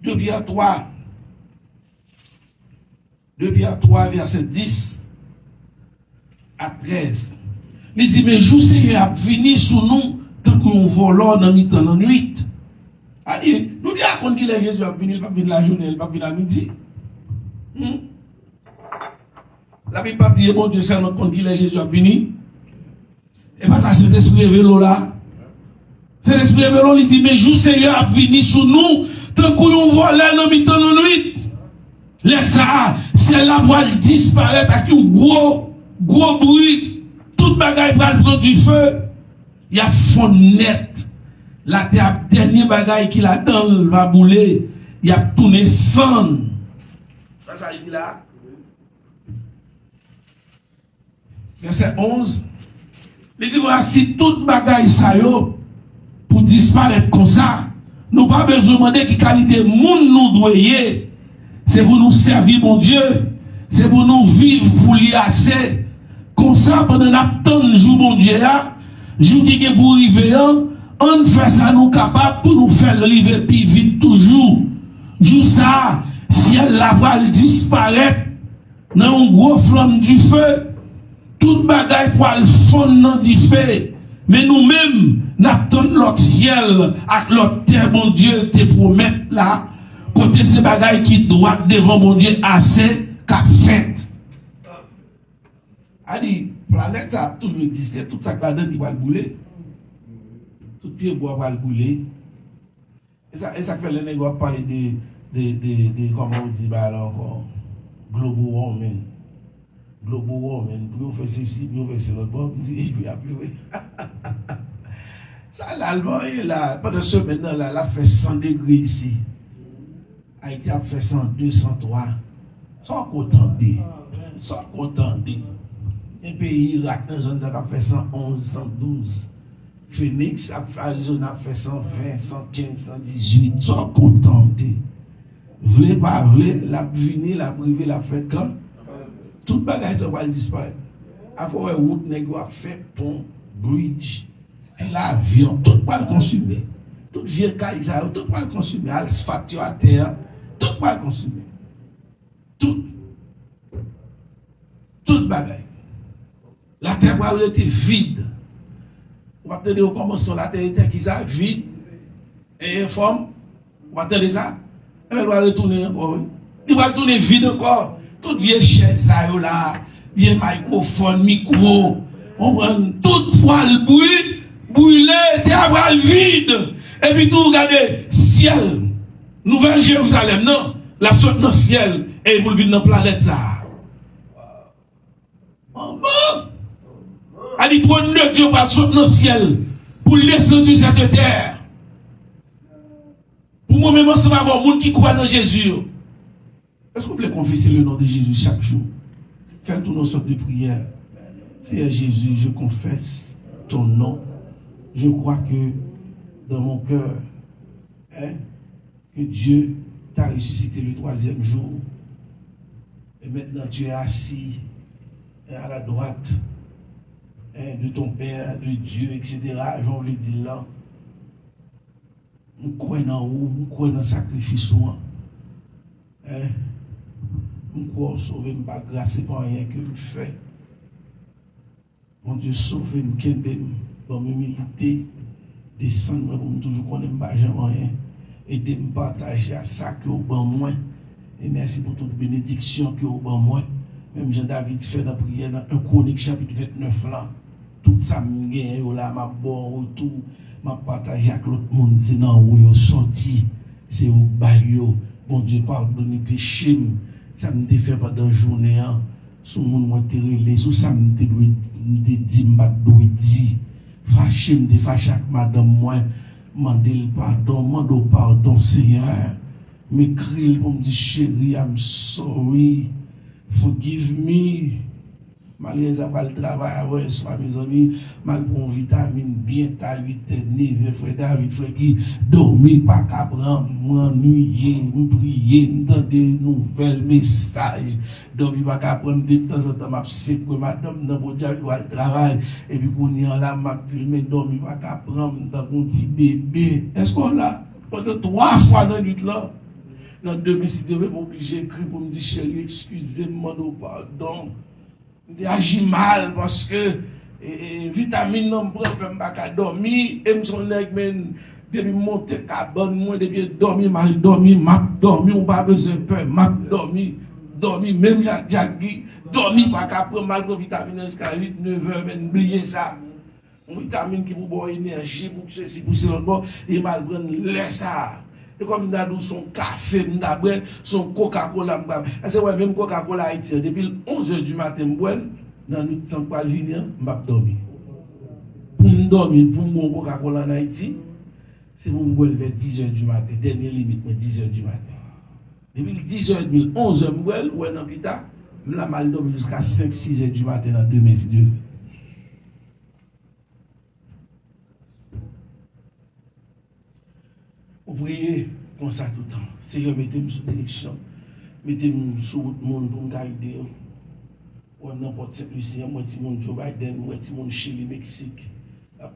2 Pierre 3. 2 Pierre 3, verset 10 à 13. Il dit, mais jour Seigneur a venu sur nous, tant que nous volons dans la nuit. C'est-à-dire, nous disons qu'il est Jésus a venu, il va venir la journée, il va venir la midi. La Bible pas dit, bon Dieu, c'est notre compte qu'il est Jésus a venu. Et pas ça, c'est l'esprit vélo là. C'est l'esprit vélo, il dit, mais jour Seigneur a venu sur nous, tant que nous volons dans la nuit. Laisse ça, si elle va disparaître avec un gros bruit, toute bagaille va prendre du feu, il y a fond net. La terre, dernier bagaille qui l'attend, va bouler, il y a tourné sang. Ça, il dit là. Verset 11. Il dit, voilà, si toute bagaille ça yo, pour disparaître comme ça, nous pas besoin de demander quelle qualité monde nous doyer. C'est pour nous servir, mon Dieu. C'est pour nous vivre pour lui assez. Comme ça, pendant un jour, mon Dieu, là, jour qui est pour arriver, on fait ça nous capable pour nous faire arriver plus vite toujours. Jour ça, si elle la voile disparaître dans un gros flamme du feu, toute bagaille pour le fond dans du feu. Mais nous-mêmes, nous attendons l'autre ciel, avec l'autre terre, mon Dieu, te promet là. Côté ces bagailles qui doivent devant mon Dieu assez qu'a fait. Ali, planète ça a toujours existé, tout ça là-dedans qui va le bouler. Tout pied bois va le bouler. Et ça fait les nègres parler de comment on dit bah là encore global warming. Global warming, puis on fait ceci, puis on fait cela, bon, on dit, et puis après, ça l'Allemand est là, pendant ce maintenant là, il fait 100 degrés ici. Haïti a fait 102, 103. Sans contenter. Sans contenter. Un pays Irak, a fait 111, 112. Phoenix, Arizona a fait 120, 115, 118. Sans contenter. Voulez pas, voulez, la venir, la privée, la fait quand? Toute bagaille, ça va disparaître. Après, route, négo a fait pont, bridge, puis l'avion, tout va le consumer. Tout vieux caille, tout va le consumer. Asphalte à terre. Tout va consumer. Tout. Toute bagaille. La terre va être vide. On va tenir au commencement, la terre était qui ça, vide et informe. On va tenir ça. Elle va retourner encore. Il va retourner vide encore. Toute vieille chaise là, vieille microphone, micro. On prend toute poil brûlé, terre va vide. Et puis tout, regardez, ciel. Nouvelle Jérusalem, non, la sorte dans le ciel et vous vivez dans la planète ça. Oh bon? Elle dit, trône de Dieu va sortir dans le ciel pour descendre sur cette terre. Pour moi-même, ça va avoir des gens qui croient dans Jésus. Est-ce que vous pouvez confesser le nom de Jésus chaque jour? Faites tous nos sortes de prières. Seigneur Jésus, je confesse ton nom. Je crois que dans mon cœur, que Dieu t'a ressuscité le 3e jour. Et maintenant, tu es assis à la droite de ton Père, de Dieu, etc. Je vais vous dire là. On croit dans où, on croit dans le sacrifice. On croit sauver, je ne pas grâce par rien que je fais. Mon Dieu, sauver, je dans mes humilité, descendre pour me toujours connaître, je ne rien. Et de me partager à ça que au bon moins. Et merci pour toute bénédiction que au bon moins. Même Jean-David fait dans la prière dans 1 Chronique chapitre 29 là. Tout ça me gagne, là, ma bon retour, ma partage avec l'autre monde, c'est non où yo sorti, c'est au baillot. Bon Dieu pardonne les péchés, ça me fait pendant la journée, sous mon moi relé, sous ça me dit, m'a dit, fâché, me fâché avec madame moi, mandel pardon, Seigneur. M'écrit pour me dire, chérie, I'm sorry, forgive me. Malgré ça, pas le travail, ouais, soit mes amis, mal pour vitamine bien, t'as 8 9, frère David, frère qui dormit, pas qu'à prendre, m'ennuyer, m'prier, m'entendre des nouvelles messages, dormir, pas qu'à prendre de temps en temps, m'absent pour madame, dans mon diable, le travail, et puis qu'on y en là, m'a dit, mais dormir, pas qu'à prendre, dans mon petit bébé. Est-ce qu'on l'a? Pendant 3 fois dans la nuit là, dans 2006, je vais m'obliger d'écrire pour me dire, chérie, excusez-moi, pardon. Je agis mal parce que vitamine non prend pas dormir et me son nèg men depuis monter cabane moi depuis dormir mal dormir m'a dormi ou pas besoin peur m'a dormi même Jackie dormi pas qu'à prendre mal vitamine jusqu'à 8 9 heures mais oublier ça une vitamine qui vous donne énergie pour ceci pour cela bon et mal prendre laisse ça. Et comme nous avons son café, nous avons son Coca-Cola. C'est vrai, même Coca-Cola Haïti, depuis 11h du matin, dans le temps que je viens, je vais dormir. Pour me dormir, pour me Coca-Cola en Haïti, c'est pour me boire vers 10h du matin. Dernière limite, 10h du matin. Depuis 10h, 11h, je bois, dans l'hôpital, je vais mal dormir jusqu'à 5-6h du matin dans 2 meses. Vous priez comme ça tout le temps. Seigneur, mettez-moi sous direction. Mettez-moi sous votre monde pour me guider. Ou n'importe Saint-Lucien, moi, petit monde Joe Biden, moi, petit monde Chili, Mexique.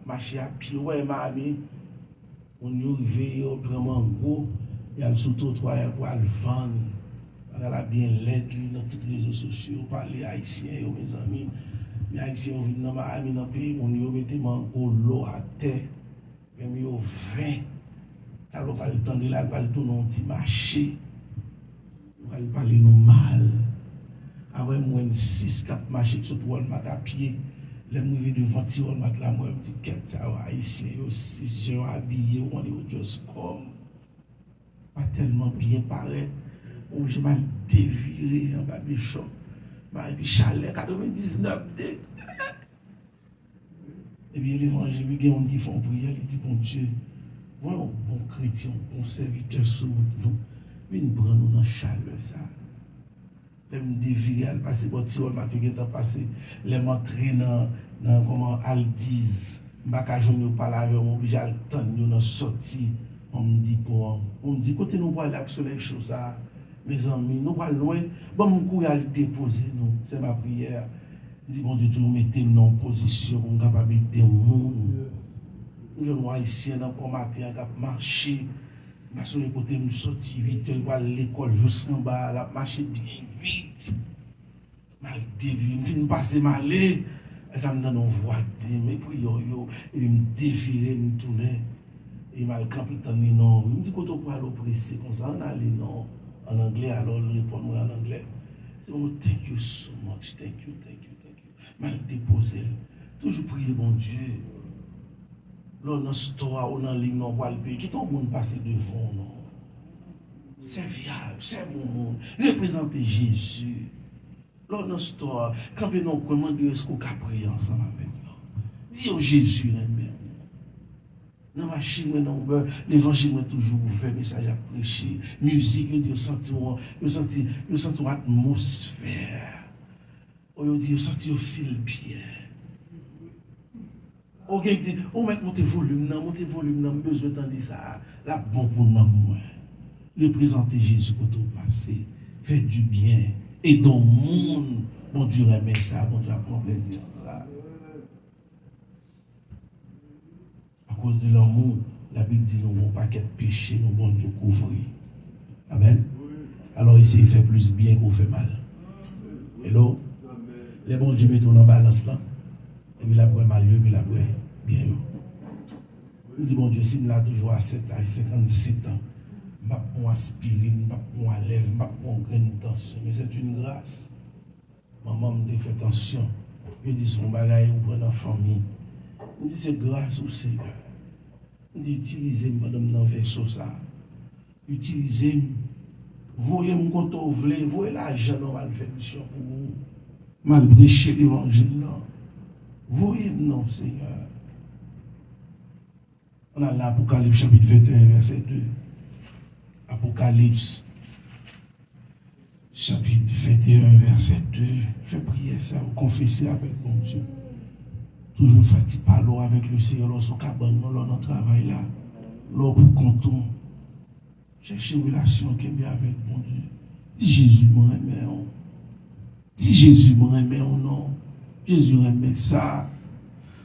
Marcher à pied, ouais, ma amie. On y arrive vraiment gros. Il y a le sous-trottoir pour le vendre. On a bien l'aide dans tous les réseaux sociaux. Parler haïtien, mes amis. Les haïtiens viennent dans ma amie dans le pays. On y mettez en l'eau à terre. Même yo 20. Alors, on va le temps de la balle, tout non petit marché. On va parler nous mal. Après, moi, 6-4 marchés qui sont Walmart à pied. Les mouvements devant ti Walmart là, moi, je me dis, qu'est-ce que ça va ici? 6 gens habillés, on est juste comme. Pas tellement bien paraît. Je m'ai déviré en bas de choc. Et puis, chalet, 99 degrés. Et puis, l'évangile, il y a des gens qui font prière, ils disent, bon Dieu. Voilà un bon chrétien, un bon serviteur sur nous. Mais nous prenons dans la chaleur, ça. Les me dévirer, elle passe, bon, si on m'a tout passé, les m'entrer dans comment elle disent, je ne pas la avec moi, obligé à le temps, nous sommes sortis. On me dit, bon, on me dit, côté nous voit là, sur les choses, mes amis, nous voyons loin, bon, mon coup, à le déposer, nous, c'est ma prière. Je dis, bon Dieu, nous mettez-nous en position pour nous capables de monde. Je vois ici dans le matin, qui marché. Parce que les côtés nous sortis vite, je vois l'école jusqu'en bas, la marché bien vite. Mal dévié, je viens passer mal. Et ça me donne une voix, mais puis il me défile, me tourne. Il m'a campé dans le non. Il me dit, quand on peut aller oppresser comme ça, on a les noms en anglais, alors il répond en anglais. C'est bon, thank you so much, thank you. Mal déposé. Toujours prier, bon Dieu. Là, dans store, on a ligne, on voit le pays. Qui tout le monde passe devant, non? C'est viable, c'est bon monde. Représenter Jésus. Là, dans store, quand on a commandé, est-ce qu'on a prié ensemble avec nous? Dis au Jésus, même. Dans ma machine, l'évangile est toujours ouvert, message à prêcher, musique, ils sentent une atmosphère. Ils disent, ils sentent un fil bien. Ok, dit, on met monter volume, besoin d'entendre ça, la bon pour nous, représenter Jésus quand on passe, faire du bien, Et dans le monde, bon Dieu remet ça, bon Dieu prend plaisir à ça. À cause de l'amour, la Bible dit nous n'avons pas qu'à pécher, nous bon Dieu couvrir. Amen. Alors ici, il fait plus bien qu'on fait mal. Hello? Les bons Dieu mettent en balance là. Et puis la boue mal, et puis la boue bien. Je dis, bon Dieu, si je suis toujours à 7 ans, 57 ans, je ne vais pas aspirine, je ne vais pas lèvres, je ne vais pas graine tension. Mais c'est une grâce. Maman me dit, fais attention. Je dis, son bagage, ou prendre en famille. Je dis, c'est grâce au Seigneur. Je dis, utilisez-moi dans le vaisseau ça. Utilisez-moi. Voyez-moi quand vous voulez, voyez l'argent, on va faire mission pour vous. Mal prêcher l'évangile, non. Voyez-moi, non, Seigneur. On a l'Apocalypse chapitre 21, verset 2. Apocalypse chapitre 21, verset 2. Je prie ça, vous confessez avec mon Dieu. Toujours fatigué par l'eau avec le Seigneur, lorsqu'on cabane, dans notre travail là. L'eau pour compton. Cherchez une relation qui est bien avec mon Dieu. Dis Jésus, mon aimé. Dis Jésus, mon aimé, non. Jésus aime ça.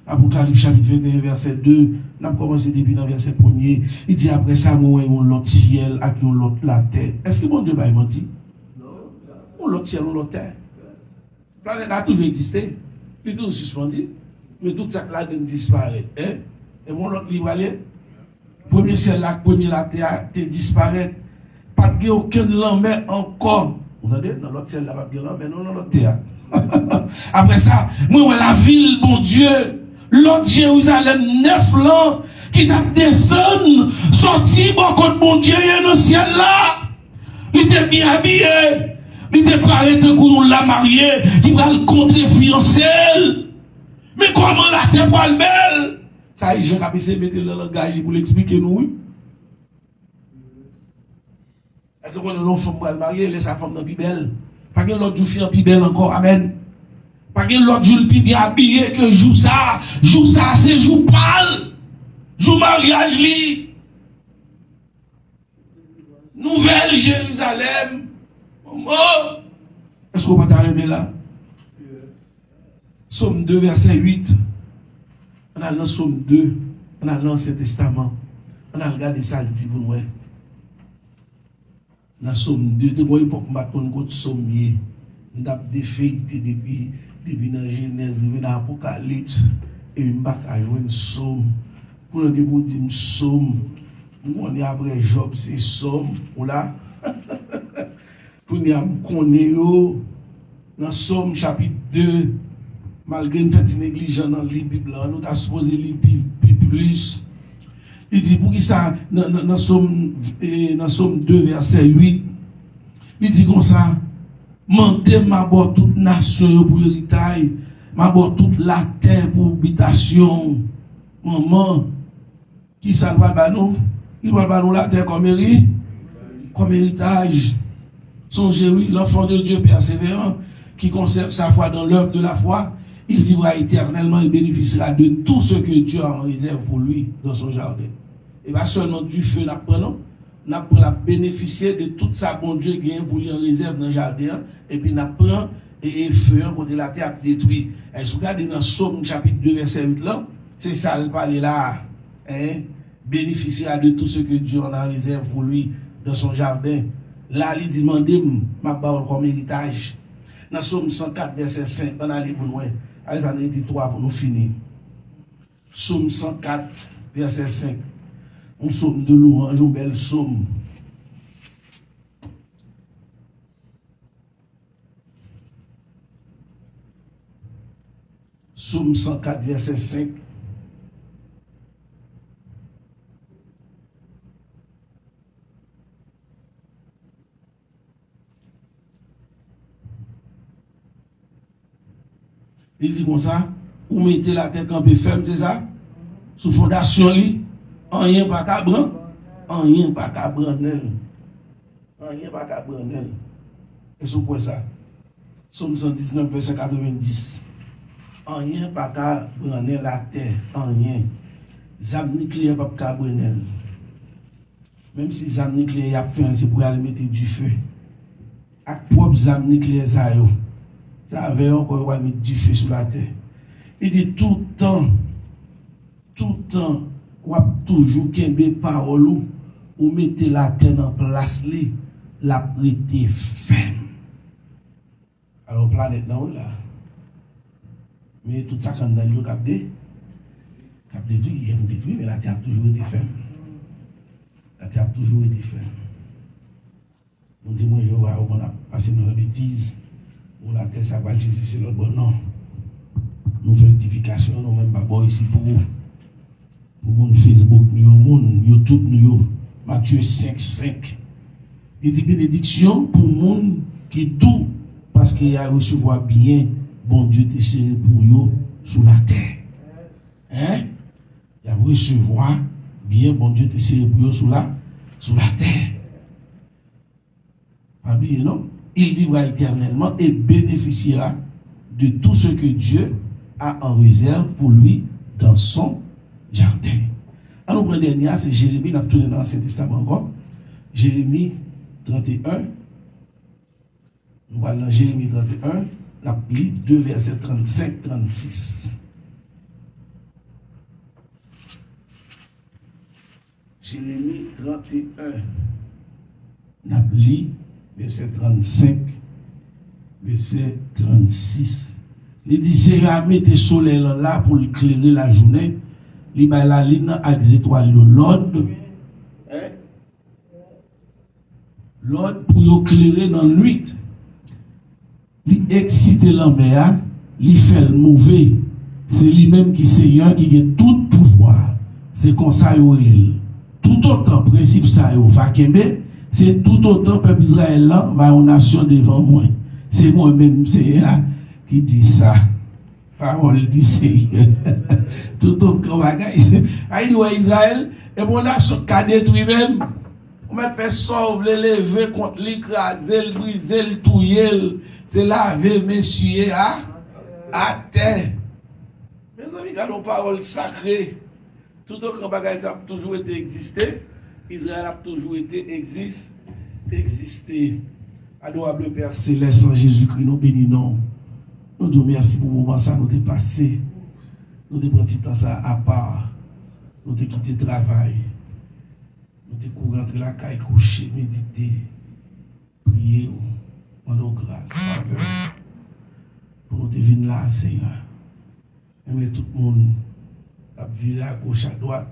Apocalypse chapitre 21, verset 2. On a commencé depuis dans le verset 1er. Il dit après ça, nous avons l'autre ciel avec l'autre la terre. Est-ce que mon Dieu va mentir? Non. L'autre ciel, l'autre terre. La planète a toujours existé. Il est toujours suspendu. Mais tout ça là disparaît. Et mon l'autre livre aller. Premier ciel là, premier la terre, disparaît. Pas de aucun lendemain encore. Vous entendez? Dans l'autre ciel là, pas de lendemain, non, dans l'autre terre. Après ça, moi, la ville, mon Dieu, l'autre Jérusalem, 9 ans, qui t'a descendu, sorti, bon, contre mon Dieu, il est dans le ciel là. Il était bien habillé. Il était parlé de qu'on l'a marié. Il va le compter fiancé. Mais comment la terre va le belle? Ça y est, j'ai capé mettre le langage pour l'expliquer nous. Est-ce qu'on a une femme pour le marier, laisse sa femme dans la belle? Pas que l'autre joue fille en belle encore, amen. Pas que l'autre joue le bien habillé que joue ça, c'est joue pâle. Joue mariage li. Nouvelle Jérusalem. Oh. Est-ce qu'on va t'arriver là? Somme 2, verset 8. On a dans Somme 2, on a dans l'Ancien Testament. On a regardé ça le dit pour nous. Dans Somme 2, de moi, pour combattre contre Sommier. On a des faits depuis dans Genèse, dans l'Apocalypse. Et on va jouer une somme. Pour nous dire, pour dire une somme. On est après Job, c'est somme. Voilà. Pour nous connaître dans Somme chapitre 2. Malgré une petite négligence dans la Bible, nous avons supposé lire plus. Il dit pour qui ça, dans Somme 2, verset 8, il dit comme ça, mentez ma bord toute nation pour l'héritage, ma bord toute la terre pour habitation. Maman, qui ça va nous? Il va nous la terre comme héritage. Songez, oui, l'enfant de Dieu persévérant, qui conserve sa foi dans l'œuvre de la foi, il vivra éternellement et bénéficiera de tout ce que Dieu a en réserve pour lui dans son jardin. Et pas seulement du feu, nous apprenons à bénéficier de tout ça bon Dieu gagne pour lui en réserve dans le jardin. Et puis nous apprenons et feu côté la terre détruit. Et si vous regardez dans Somme chapitre 2, verset 8 là, c'est ça le parler là. Hein? Bénéficiera de tout ce que Dieu en a en réserve pour lui dans son jardin. Là, il dit, demandez-moi ma parole comme héritage. Dans Somme 104, verset 5, on a les pour nous. Allez, ça été 3 pour nous finir. Somme 104, verset 5. On somme de louange, une belle somme. Somme 104, verset 5. Il dit comme ça, vous mettez la tête campée ferme, c'est ça? Sous fondation, rien pas qu'à bran, rien pas qu'à branel. Rien pas qu'à branel. Et c'est quoi ça? Somme 119, verset 90. Rien pas qu'à branel la terre, rien. Zam nucléaire pas qu'à branel. Même si zam nucléaire y a fait, c'est pour aller mettre du feu. avec propres armes nucléaires, ça avait encore mettre du feu sur la terre. Il dit tout le temps, ou toujours qu'un parole ou mettez la terre en place, la prêter ferme. Alors, planète là, mais tout ça, quand on a eu capté, il y a détruit, mais la terre a toujours été ferme. La terre a toujours été ferme. On dit, moi, je vois, on a passé dans la bêtise, ou la terre, ça va le saisir, c'est l'autre bon, non. Nous faisons rectification, nous même pas ici pour mon Facebook, mon YouTube, Matthieu 5:5. Il dit bénédiction pour le monde qui est doux, parce qu'il a recevoir bien, bon Dieu te serré pour eux sous la terre. Hein? Il a recevoir bien, bon Dieu te serré pour eux sous la terre. Pas bien, non? Il vivra éternellement et bénéficiera de tout ce que Dieu a en réserve pour lui dans son jardin. Alors, le dernier, c'est Jérémie, nous avons tourné dans l'Ancien Testament encore. Jérémie 31. Nous allons dans Jérémie 31, nous avons lu 2 versets 35-36. Jérémie 31, nous avons lu verset 35, verset 36. Il dit, c'est à mettre le soleil là pour éclairer la journée. Il va la ligne avec des étoiles de l'ordre. L'ordre pour éclairer dans la nuit. Il excite l'envers, il fait le mauvais. C'est lui-même qui Seigneur qui a tout pouvoir. C'est comme ça il tout autant principe ça il va kembe, c'est tout autant peuple Israël là va aux nations devant moi. C'est moi-même Seigneur qui dit ça. Parole du Seigneur. Tout autant bagaille. Aïe Israël et mon nation qu'a détruit même. On m'a fait sauver, lever contre l'écraser, le briser, le touiller, c'est laver, messieurs, à terre. Mes amis, quand nos paroles sacrées, tout autant bagaille ça a toujours été existé, Israël a toujours été existé. Adorable Père Céleste en Jésus-Christ, nous bénissons. Nous disons merci pour le moment ça nous dépassé. Nous avons pris temps ça à part. Nous avons quitté le travail. Nous avons couru entre la caille, coucher, méditer, prier, demander grâce, faveur. Pour nous venir là, Seigneur. Même tout le monde a viré à gauche, à droite.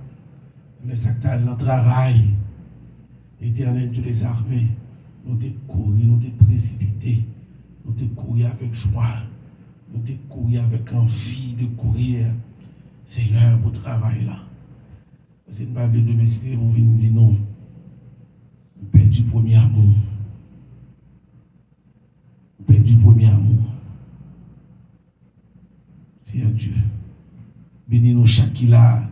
Mais ça dans le travail. Éternel Dieu des armées. Nous avons couru, nous avons précipité. Nous avons couru avec joie. Nous avons couru avec envie de courir. Seigneur, pour travail là. C'est une balle de domestique, vous venez dire non. On perd du premier amour. On perd du premier amour. Seigneur Dieu. Bénis-nous chaque qui là.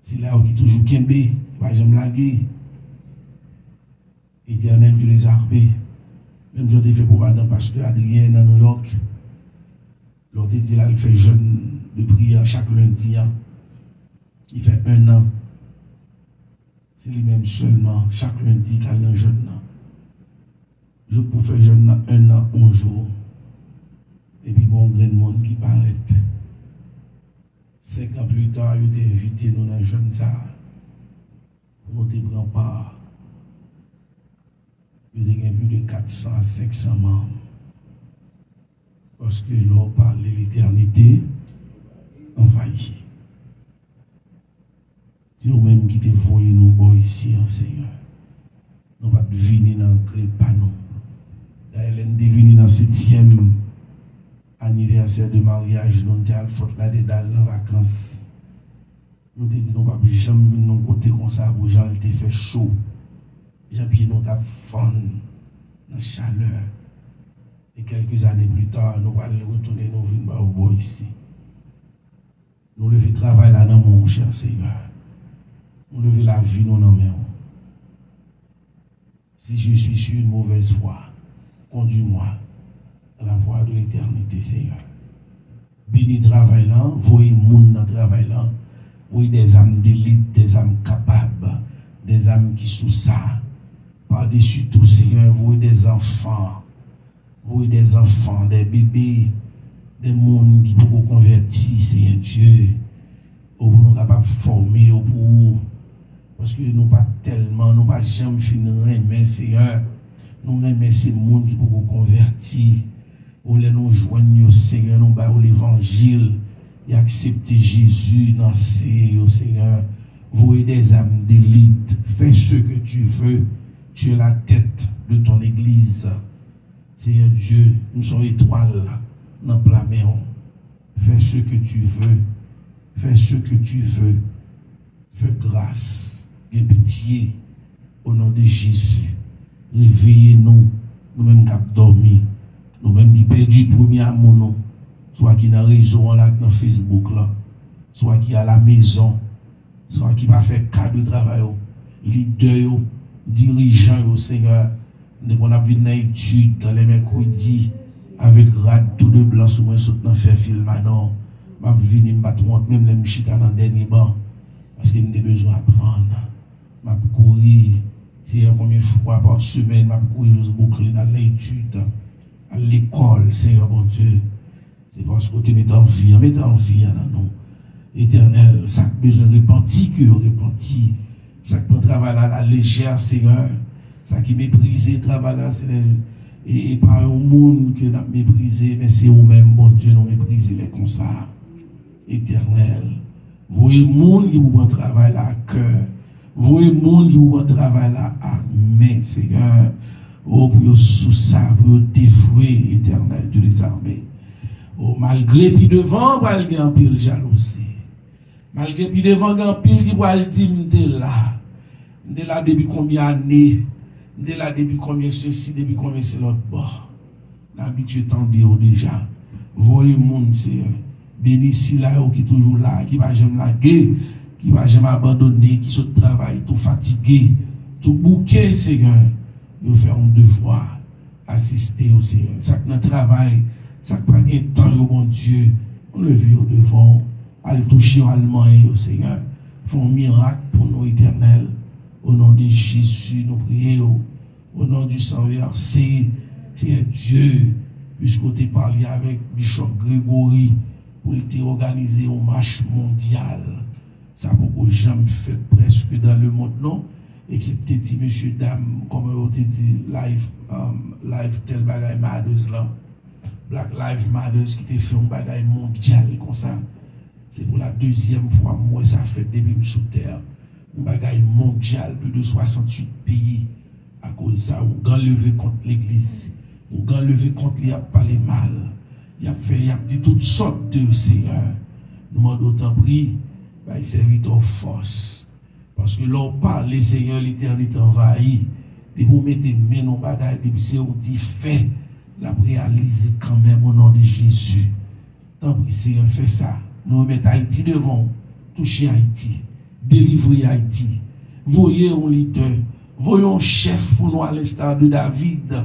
C'est là où il toujours kembe, pas jamais laguer. Éternel Dieu les armées. Même je l'ai fait pour Adam, pasteur Adrien dans New York. L'autre dit là, il fait jeûne de prière chaque lundi. Il fait 1 an. C'est lui-même seulement, chaque lundi, qu'il a un jeûne. Je peux faire jeûne 1 an, 11 jours. Et puis, bon, grand monde qui paraît. 5 ans plus tard, il a invité nous dans le jeûne ça. Pour nous prendre part. Il y a plus de 400 à 500 membres. Parce que l'on parle de l'éternité envahie. Si vous-même qui te voyez nous bon ici, Seigneur, nous ne pouvons pas venir dans le panneau. D'ailleurs, nous devons venir dans le 7e anniversaire de mariage, nous avons fait là dans les vacances. Nous avons dit que nous ne pouvons jamais venir dans le côté comme ça, où Jean était fait chaud. Jean-Pierre nous a fond dans la chaleur. Et quelques années plus tard, nous allons retourner, nous venons au bois ici. Nous levons le travail là dans mon cher Seigneur. Nous levons la vie nous dans main. Si je suis sur une mauvaise voie, conduis-moi à la voie de l'éternité, Seigneur. Bénis le travail là, voyez le monde dans le travail là. Voyez des âmes d'élite, des âmes capables, des âmes qui sont ça. Par-dessus tout, Seigneur, vous des enfants, des bébés, des mondes qui peuvent convertir, Seigneur Dieu, pour nous capables de former pour parce que nous pas tellement, nous pas jamais finir, mais Seigneur, nous aimons ces mondes qui peuvent convertir, pour les nous joindre, Seigneur, nous baillons l'évangile et accepter Jésus dans ces, Seigneur, vous des âmes d'élite, fais ce que tu veux, tu es la tête de ton église. Seigneur Dieu, nous sommes étoiles dans le plaméon. Fais ce que tu veux. Fais ce que tu veux. Fais grâce et pitié au nom de Jésus. Réveillez-nous, nous-mêmes qui avons dormi, nous-mêmes qui perdu le premier amour, nous, soit qui dans la réseau, là, dans Facebook, là, soit qui à la maison, soit qui va faire cadre de travail, leader, dirigeant au Seigneur. Dès qu'on a vu une étude dans les mercredis, avec tout de blanc sous moi, soutenant faire film maintenant, m'a venu me battre même les michita dans le dernier banc, parce qu'il a besoin d'apprendre. M'a courir, c'est combien de fois par semaine, m'a courir juste boucler dans l'étude, à l'école, Seigneur mon Dieu. C'est parce que tu mets en vie, non. Éternel, ça a besoin de repentir que repentir. Ça peut travailler à la légère, Seigneur. Ça qui méprise le travail là, c'est et pas un monde que nous avons méprisé, mais c'est vous-même, bon Dieu, nous méprisons les comme ça. Éternel. Voyez le monde qui vous prend travail là à cœur. Voyez le monde qui vous prend travail là à main, Seigneur. Oh, pour sous ça, pour dévouer, Éternel, Dieu des armées. Oh, malgré puis devant, il y a un pile jalousie. Malgré puis devant, il y a un pile qui va le dire, de là depuis combien d'années, de là depuis combien ceci, depuis combien c'est l'autre bord. L'habitude t'en dit déjà. Voyez le monde, Seigneur. Béni si là, qui est toujours là, qui va jamais laguer, qui va jamais abandonner, qui se travaille, tout fatigué, tout bouquet, Seigneur. Nous faisons devoir assister au Seigneur. Ça que notre travail, ça que prend un temps, mon Dieu, on le vit au devant, à le toucher allemand, au Seigneur. Font un miracle pour nous éternels. Au nom de Jésus, nous prions. Au nom du sang versé, Seigneur Dieu, puisqu'on t'a parlé avec Bishop Grégory pour organiser une marche mondiale. Ça beaucoup jamais fait presque dans le monde, non? Excepté dit monsieur, dame, comme on t'a dit, live tel bagaille Matters là. Black Lives Matters qui t'a fait un bagaille mondial comme ça. C'est pour la deuxième fois, moi, ça fait depuis que je suis sous terre. Un bagaille mondial, plus de 68 pays. À cause de ça, on a levé contre l'église. On a levé contre les parlé mal. Il a dit toutes sortes de Seigneur. Nous m'en d'autant pris, il serviteur force. Parce que l'on parle, les Seigneurs, l'éternité envahi. Et vous mettez main dans bagaille, et puis c'est où dit fait. La réaliser quand même au nom de Jésus. Tant pis, Seigneur, fait ça. Nous mettons Haïti devant, toucher Haïti, délivrer Haïti. Voyez un leader, voyons un chef pour nous à l'instar de David,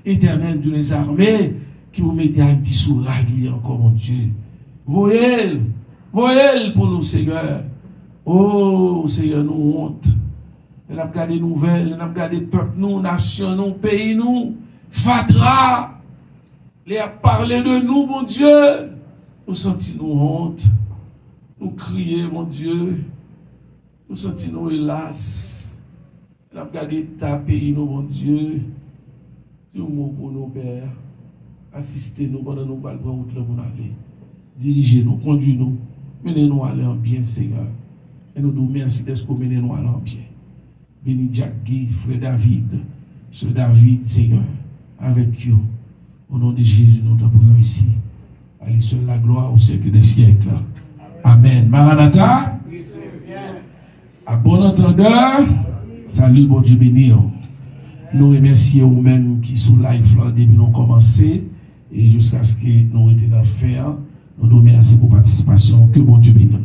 éternel de les armées, qui vous mettez Haïti sous règle encore, mon Dieu. Voyez pour nous, Seigneur. Oh, Seigneur, nous honte. Elle a regardé nouvelles, elle a regardé peuple, nous, nation, nous, pays, nous. Fatra, les a parlé de nous, mon Dieu. Nous sentons nous honte. Nous crions, mon Dieu. Nous sentons nous hélas. Elle a regardé ta pays, nous, mon Dieu. C'est un mot pour nos pères. Assistez-nous pendant nous balles pour nous aller. Dirigez-nous, conduisez-nous. Menez-nous à aller en bien, Seigneur. Et nous nous merci d'être menez-nous à aller en bien. Béni Jack Guy, frère David. Ce David, Seigneur, avec vous. Au nom de Jésus, nous te prions ici. Allez, seule la gloire au siècle des siècles. Amen. Maranatha. À bon entendeur. Salut, bon Dieu béni. Nous remercions vous-même qui sont live là depuis nous commencer et jusqu'à ce que nous étions dans le faire. Nous nous remercions pour la participation. Que bon Dieu bénisse.